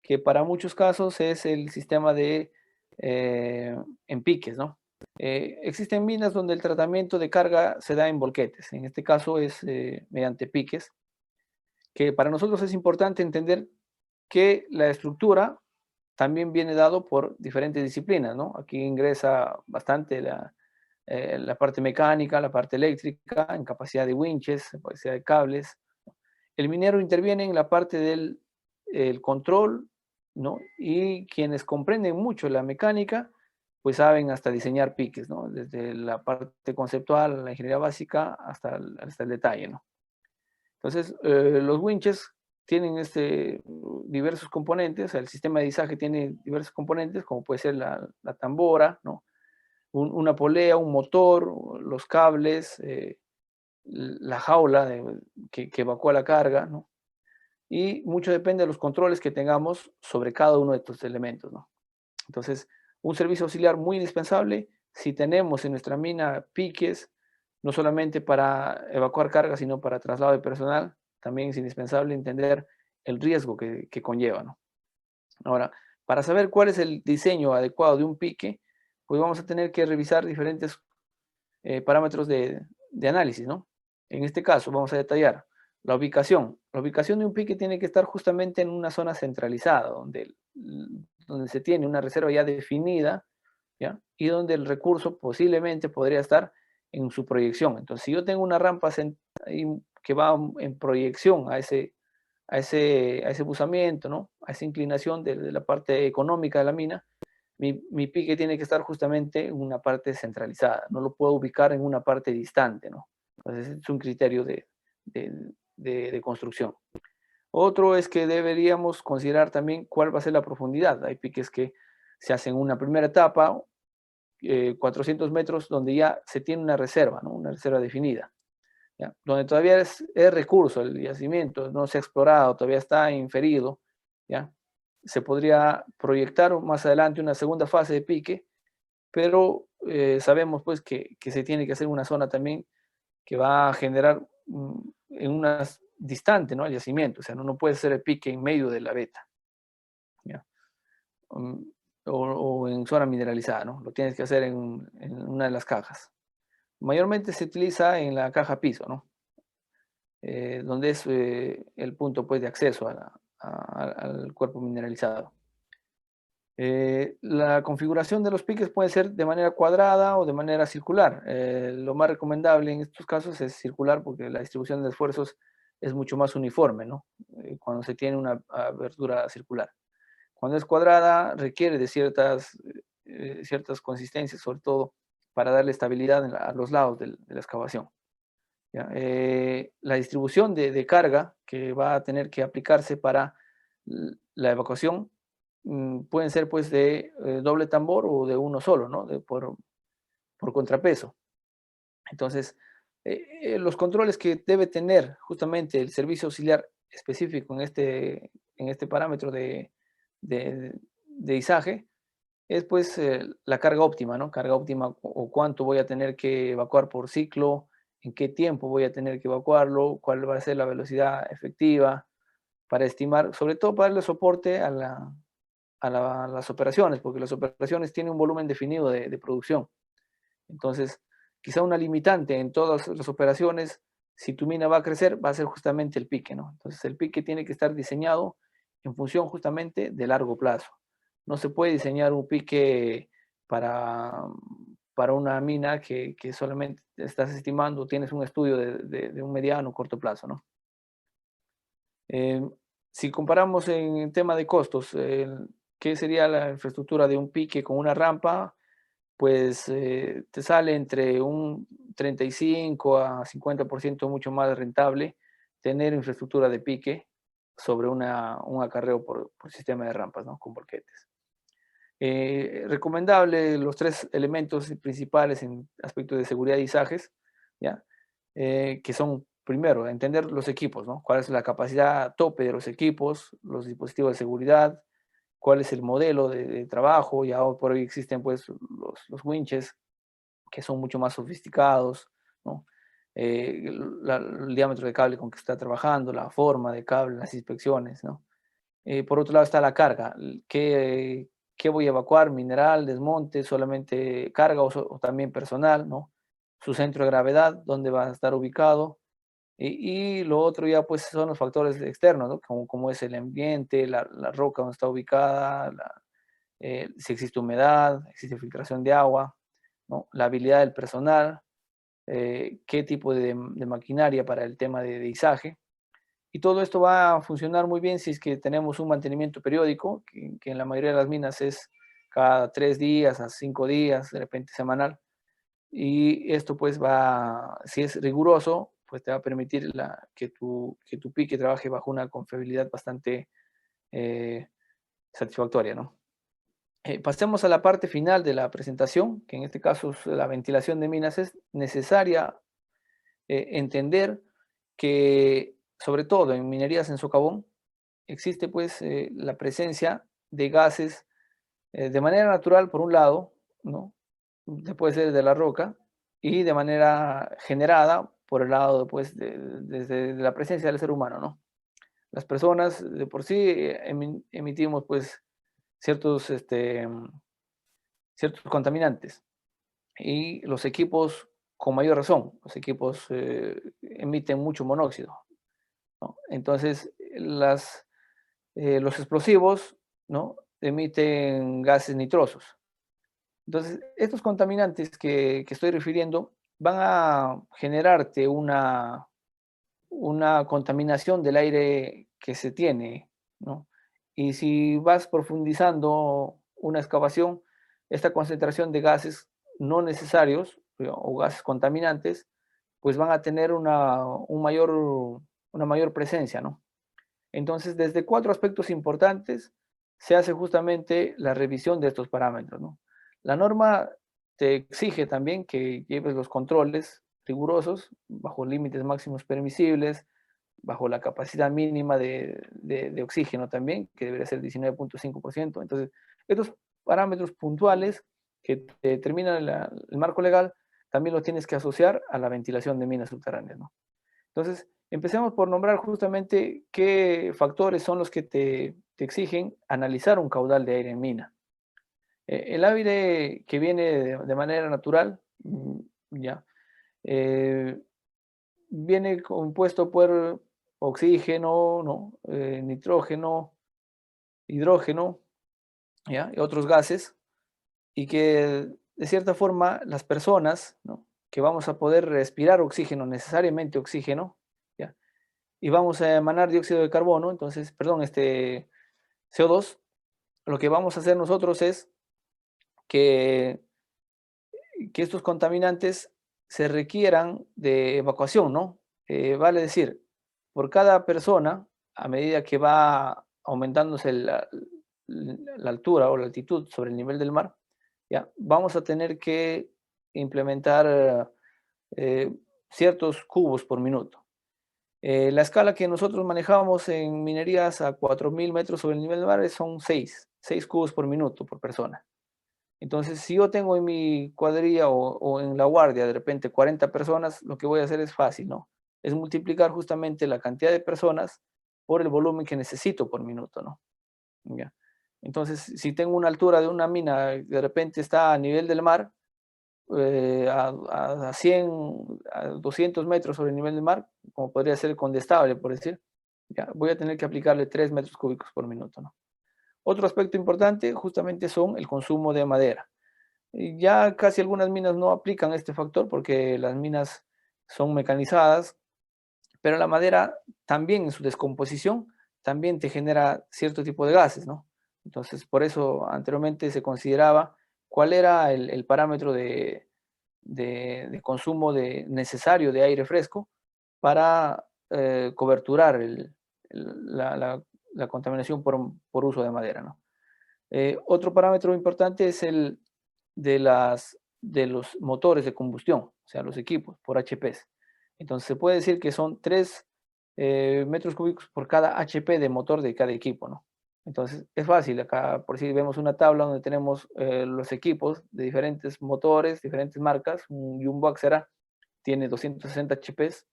que para muchos casos es el sistema de en piques, ¿no? Existen minas donde el tratamiento de carga se da en volquetes. En este caso es mediante piques, que para nosotros es importante entender que la estructura también viene dado por diferentes disciplinas, ¿no? Aquí ingresa bastante la parte mecánica, la parte eléctrica, en capacidad de winches, capacidad de cables. El minero interviene en la parte del el control, ¿no? Y quienes comprenden mucho la mecánica, pues saben hasta diseñar piques, ¿no? Desde la parte conceptual, la ingeniería básica, hasta el detalle, ¿no? Entonces, los winches tienen diversos componentes, el sistema de izaje tiene diversos componentes, como puede ser la tambora, ¿no? Una polea, un motor, los cables, la jaula que evacúa la carga, ¿no? Y mucho depende de los controles que tengamos sobre cada uno de estos elementos, ¿no? Entonces, un servicio auxiliar muy indispensable si tenemos en nuestra mina piques, no solamente para evacuar carga, sino para traslado de personal, también es indispensable entender el riesgo que conlleva, ¿no? Ahora, para saber cuál es el diseño adecuado de un pique, pues vamos a tener que revisar diferentes parámetros de análisis, ¿no? En este caso, vamos a detallar la ubicación. La ubicación de un pique tiene que estar justamente en una zona centralizada, donde se tiene una reserva ya definida, ¿ya? Y donde el recurso posiblemente podría estar en su proyección. Entonces, si yo tengo una rampa que va en proyección a ese buzamiento, ¿no? A esa inclinación de la parte económica de la mina, mi pique tiene que estar justamente en una parte centralizada, no lo puedo ubicar en una parte distante, ¿no? Entonces, es un criterio de construcción. Otro es que deberíamos considerar también cuál va a ser la profundidad. Hay piques que se hacen una primera etapa, 400 metros, donde ya se tiene una reserva, ¿no? Una reserva definida, ¿ya? Donde todavía es recurso, el yacimiento no se ha explorado, todavía está inferido, ¿ya? Se podría proyectar más adelante una segunda fase de pique, pero sabemos pues que se tiene que hacer una zona también que va a generar en unas distante, ¿no? El yacimiento, o sea, no puede ser el pique en medio de la veta, ¿ya? Um, o en zona mineralizada, ¿no? Lo tienes que hacer en una de las cajas. Mayormente se utiliza en la caja piso, ¿no? Donde es el punto pues, de acceso al cuerpo mineralizado. La configuración de los piques puede ser de manera cuadrada o de manera circular. Lo más recomendable en estos casos es circular porque la distribución de esfuerzos es mucho más uniforme, ¿no? Cuando se tiene una abertura circular. Cuando es cuadrada requiere de ciertas consistencias, sobre todo para darle estabilidad a los lados de la excavación. ¿Ya? La distribución de carga que va a tener que aplicarse para la evacuación pueden ser pues de doble tambor o de uno solo, ¿no? Por contrapeso. Entonces, los controles que debe tener justamente el servicio auxiliar específico en este parámetro de izaje es pues la carga óptima, ¿no? Carga óptima o cuánto voy a tener que evacuar por ciclo, en qué tiempo voy a tener que evacuarlo, cuál va a ser la velocidad efectiva, para estimar, sobre todo para darle soporte a las operaciones, porque las operaciones tienen un volumen definido de producción. Entonces, quizá una limitante en todas las operaciones, si tu mina va a crecer, va a ser justamente el pique, ¿no? Entonces, el pique tiene que estar diseñado en función justamente de largo plazo. No se puede diseñar un pique para una mina que solamente estás estimando, tienes un estudio de un mediano o corto plazo, ¿no? Si comparamos en tema de costos, ¿qué sería la infraestructura de un pique con una rampa? Pues te sale entre un 35 a 50% mucho más rentable tener infraestructura de pique sobre un acarreo por sistema de rampas, ¿no? Con volquetes. Recomendable los tres elementos principales en aspecto de seguridad y izajes, ¿ya? Que son, primero, entender los equipos, ¿no? Cuál es la capacidad tope de los equipos, los dispositivos de seguridad, cuál es el modelo de trabajo. Ya hoy por hoy existen pues los winches que son mucho más sofisticados, ¿no? El diámetro de cable con que está trabajando, la forma de cable, las inspecciones, ¿no? Por otro lado está la carga. ¿Qué voy a evacuar? Mineral, desmonte, solamente carga o también personal, ¿no? Su centro de gravedad, dónde va a estar ubicado. Y lo otro ya pues son los factores externos, ¿no? Como es el ambiente, la roca donde está ubicada, si existe humedad, existe filtración de agua, ¿no? La habilidad del personal, qué tipo de maquinaria para el tema de izaje. Y todo esto va a funcionar muy bien si es que tenemos un mantenimiento periódico, que en la mayoría de las minas es cada 3 días a 5 días, de repente semanal. Y esto pues va, si es riguroso, pues te va a permitir que tu pique trabaje bajo una confiabilidad bastante satisfactoria, ¿no? Pasemos a la parte final de la presentación, que en este caso es la ventilación de minas. Es necesaria entender que, sobre todo en minerías en socavón, existe pues la presencia de gases de manera natural, por un lado, ¿no? Puede ser de la roca, y de manera generada por el lado pues, desde la presencia del ser humano, ¿no? Las personas de por sí emitimos pues ciertos, ciertos contaminantes, y los equipos con mayor razón, los equipos emiten mucho monóxido, ¿no? Entonces, los explosivos, ¿no? Emiten gases nitrosos. Entonces, estos contaminantes que estoy refiriendo van a generarte una contaminación del aire que se tiene, ¿no? Y si vas profundizando una excavación, esta concentración de gases no necesarios o gases contaminantes, pues van a tener una mayor presencia, ¿no? Entonces, desde 4 aspectos importantes se hace justamente la revisión de estos parámetros, ¿no? La norma te exige también que lleves los controles rigurosos bajo límites máximos permisibles, bajo la capacidad mínima de oxígeno también, que debería ser 19.5%. Entonces, estos parámetros puntuales que te determinan el marco legal, también los tienes que asociar a la ventilación de minas subterráneas, ¿no? Entonces, empecemos por nombrar justamente qué factores son los que te exigen analizar un caudal de aire en mina. El aire que viene de manera natural, ya, eh, viene compuesto por oxígeno, ¿no? Nitrógeno, hidrógeno, ¿ya? Y otros gases, y que de cierta forma las personas, ¿no? Que vamos a poder respirar oxígeno, necesariamente oxígeno, ¿ya? Y vamos a emanar dióxido de carbono, entonces, perdón, CO2, lo que vamos a hacer nosotros es que, que estos contaminantes se requieran de evacuación, ¿no? Vale decir, por cada persona, a medida que va aumentándose la altura o la altitud sobre el nivel del mar, ya, vamos a tener que implementar eh, ciertos cubos por minuto. La escala que nosotros manejamos en minerías a 4.000 metros sobre el nivel del mar son 6 cubos por minuto por persona. Entonces, si yo tengo en mi cuadrilla o en la guardia de repente 40 personas, lo que voy a hacer es fácil, ¿no? Es multiplicar justamente la cantidad de personas por el volumen que necesito por minuto, ¿no? ¿Ya? Entonces, si tengo una altura de una mina, de repente está a nivel del mar, a 100, a 200 metros sobre el nivel del mar, como podría ser condestable, por decir, ya, voy a tener que aplicarle 3 metros cúbicos por minuto, ¿no? Otro aspecto importante justamente son el consumo de madera. Y ya casi algunas minas no aplican este factor porque las minas son mecanizadas, pero la madera también en su descomposición también te genera cierto tipo de gases, ¿no? Entonces, por eso anteriormente se consideraba cuál era el parámetro de consumo necesario de aire fresco para coberturar la contaminación por uso de madera, ¿no? Otro parámetro importante es el de los motores de combustión, o sea, los equipos por HPs. Entonces se puede decir que son 3 metros cúbicos por cada HP de motor de cada equipo, ¿no? Entonces, es fácil. Acá, por si vemos una tabla donde tenemos los equipos de diferentes motores, diferentes marcas. Un Jumbo Axera tiene 260 HPs,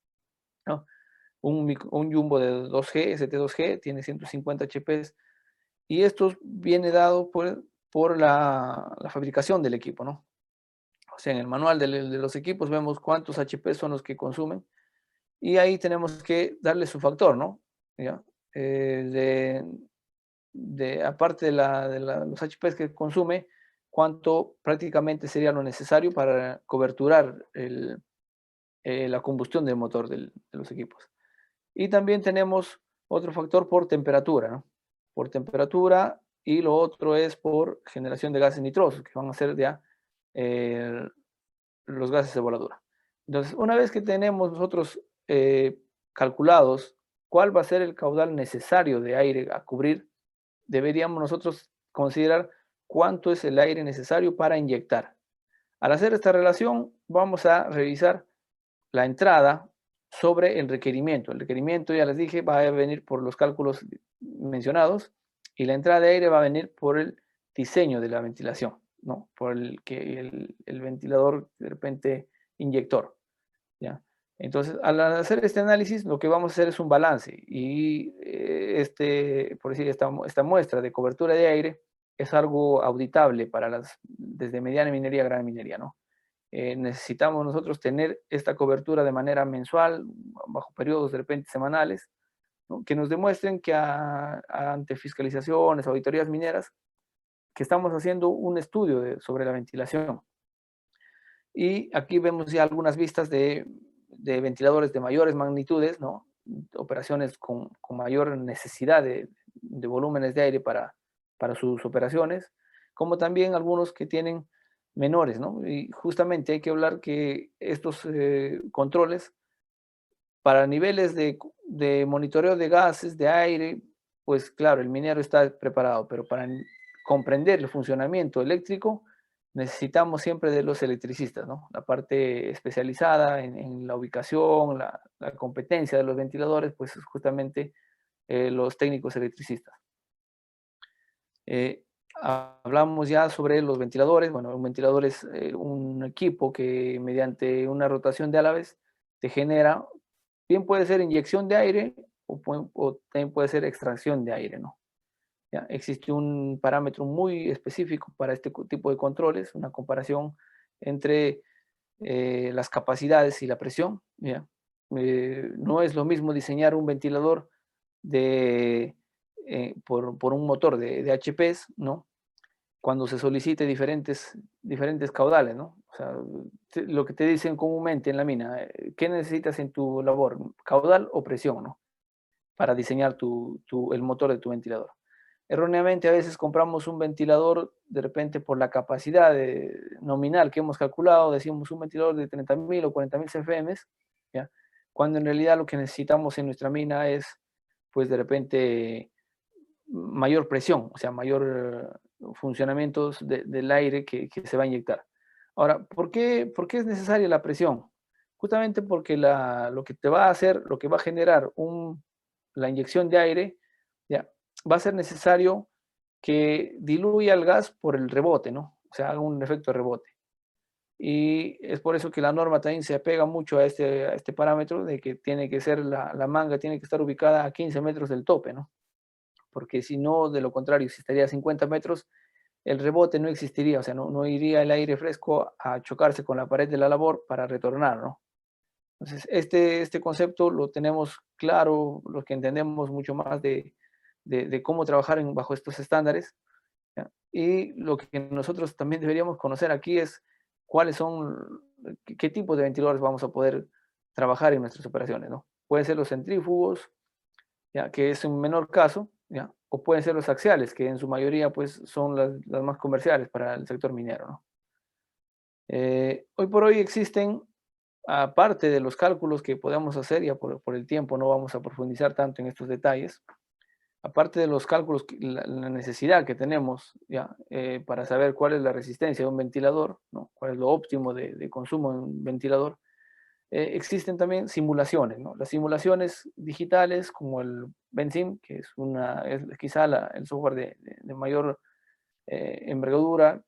¿no? Un Jumbo de 2G, ST2G, tiene 150 HPs. Y esto viene dado por la fabricación del equipo, ¿no? O sea, en el manual de los equipos vemos cuántos HP son los que consumen y ahí tenemos que darle su factor, ¿no? ¿Ya? Aparte los HPs que consume, cuánto prácticamente sería lo necesario para coberturar la combustión del motor de los equipos. Y también tenemos otro factor por temperatura, ¿no? Por temperatura, y lo otro es por generación de gases nitrosos, que van a ser ya eh, los gases de voladura. Entonces, una vez que tenemos nosotros calculados cuál va a ser el caudal necesario de aire a cubrir, deberíamos nosotros considerar cuánto es el aire necesario para inyectar. Al hacer esta relación, vamos a revisar la entrada sobre el requerimiento. El requerimiento, ya les dije, va a venir por los cálculos mencionados y la entrada de aire va a venir por el diseño de la ventilación, ¿no? Por el ventilador de repente inyector, ¿ya? Entonces, al hacer este análisis, lo que vamos a hacer es un balance y por decir, esta muestra de cobertura de aire es algo auditable para desde mediana minería a gran minería, ¿no? Necesitamos nosotros tener esta cobertura de manera mensual, bajo periodos de repente semanales, ¿no? Que nos demuestren que ante fiscalizaciones, auditorías mineras, que estamos haciendo un estudio sobre la ventilación. Y aquí vemos ya algunas vistas de ventiladores de mayores magnitudes, ¿no? Operaciones con mayor necesidad de volúmenes de aire para sus operaciones, como también algunos que tienen menores, ¿no? Y justamente hay que hablar que estos controles para niveles de monitoreo de gases, de aire, pues claro, el minero está preparado, pero para comprender el funcionamiento eléctrico necesitamos siempre de los electricistas, ¿no? La parte especializada en la ubicación, la competencia de los ventiladores, pues es justamente los técnicos electricistas. Hablamos ya sobre los ventiladores. Bueno, un ventilador es un equipo que mediante una rotación de álabes te genera, bien puede ser inyección de aire o también puede ser extracción de aire, ¿no? ¿Ya? Existe un parámetro muy específico para este tipo de controles, una comparación entre las capacidades y la presión, ¿ya? No es lo mismo diseñar un ventilador por un motor de HPs, ¿no? Cuando se solicite diferentes caudales, ¿no? O sea, lo que te dicen comúnmente en la mina, ¿qué necesitas en tu labor? ¿Caudal o presión, no? Para diseñar el motor de tu ventilador. Erróneamente a veces compramos un ventilador de repente por la capacidad nominal que hemos calculado, decimos un ventilador de 30.000 o 40.000 CFM, ¿ya? Cuando en realidad lo que necesitamos en nuestra mina es, pues de repente, mayor presión, o sea, mayor funcionamientos del aire que se va a inyectar. Ahora, ¿por qué es necesaria la presión? Justamente porque lo que te va a hacer, lo que va a generar la inyección de aire, ya, va a ser necesario que diluya el gas por el rebote, ¿no? O sea, haga un efecto de rebote. Y es por eso que la norma también se apega mucho a este parámetro de que tiene que ser la manga, tiene que estar ubicada a 15 metros del tope, ¿no? Porque si no, de lo contrario, si estaría a 50 metros, el rebote no existiría, o sea, no iría el aire fresco a chocarse con la pared de la labor para retornar, ¿no? Entonces, este concepto lo tenemos claro, los que entendemos mucho más de cómo trabajar bajo estos estándares, ¿ya? Y lo que nosotros también deberíamos conocer aquí es cuáles son, qué tipo de ventiladores vamos a poder trabajar en nuestras operaciones, ¿no? Pueden ser los centrífugos, ¿ya? Que es un menor caso, ¿ya? O pueden ser los axiales, que en su mayoría pues, son las más comerciales para el sector minero, ¿no? Hoy por hoy existen, aparte de los cálculos que podemos hacer, ya por el tiempo no vamos a profundizar tanto en estos detalles, aparte de los cálculos, la necesidad que tenemos ya para saber cuál es la resistencia de un ventilador, ¿no? Cuál es lo óptimo de consumo de un ventilador, existen también simulaciones, ¿no? Las simulaciones digitales, como el Benzim, que es quizá el software de mayor envergadura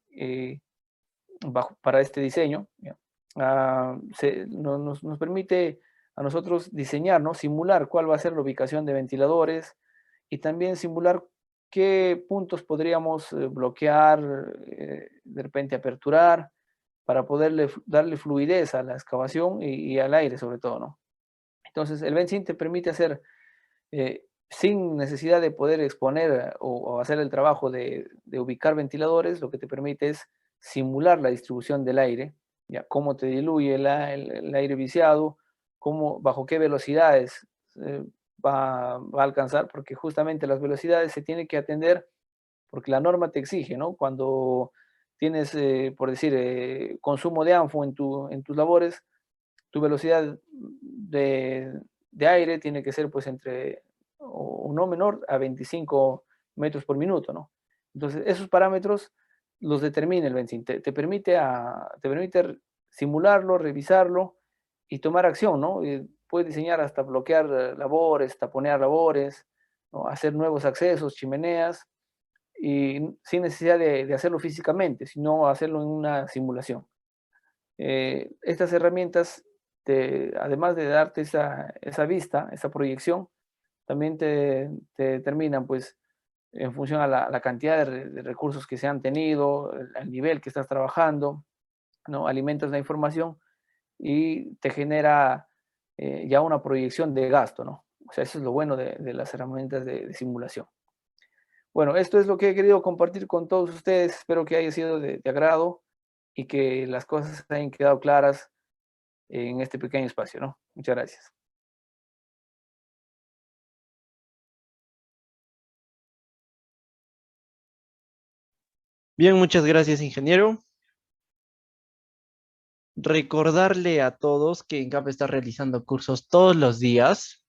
para este diseño, ¿ya? Nos permite a nosotros diseñar, ¿no? Simular cuál va a ser la ubicación de ventiladores y también simular qué puntos podríamos bloquear, de repente aperturar, para poderle darle fluidez a la excavación y al aire sobre todo, ¿no? Entonces, el Benzim te permite hacer, sin necesidad de poder exponer o hacer el trabajo de ubicar ventiladores, lo que te permite es simular la distribución del aire, ya cómo te diluye el aire viciado, bajo qué velocidades va a alcanzar, porque justamente las velocidades se tienen que atender porque la norma te exige, ¿no? Cuando tienes, por decir, consumo de ANFO en tus labores, tu velocidad de aire tiene que ser pues entre, o no menor, a 25 metros por minuto, ¿no? Entonces, esos parámetros los determina el Benzim. Te permite simularlo, revisarlo y tomar acción, ¿no? Puedes diseñar hasta bloquear labores, taponear labores, ¿no? Hacer nuevos accesos, chimeneas, y sin necesidad de hacerlo físicamente, sino hacerlo en una simulación. Estas herramientas, además de darte esa vista, esa proyección, también te determinan, pues, en función a la cantidad de recursos que se han tenido, el nivel que estás trabajando, ¿no? Alimentas la información y te genera ya una proyección de gasto, ¿no? O sea, eso es lo bueno de las herramientas de simulación. Bueno, esto es lo que he querido compartir con todos ustedes. Espero que haya sido de agrado y que las cosas hayan quedado claras en este pequeño espacio, ¿no? Muchas gracias. Bien, muchas gracias, ingeniero. Recordarle a todos que INCAP está realizando cursos todos los días.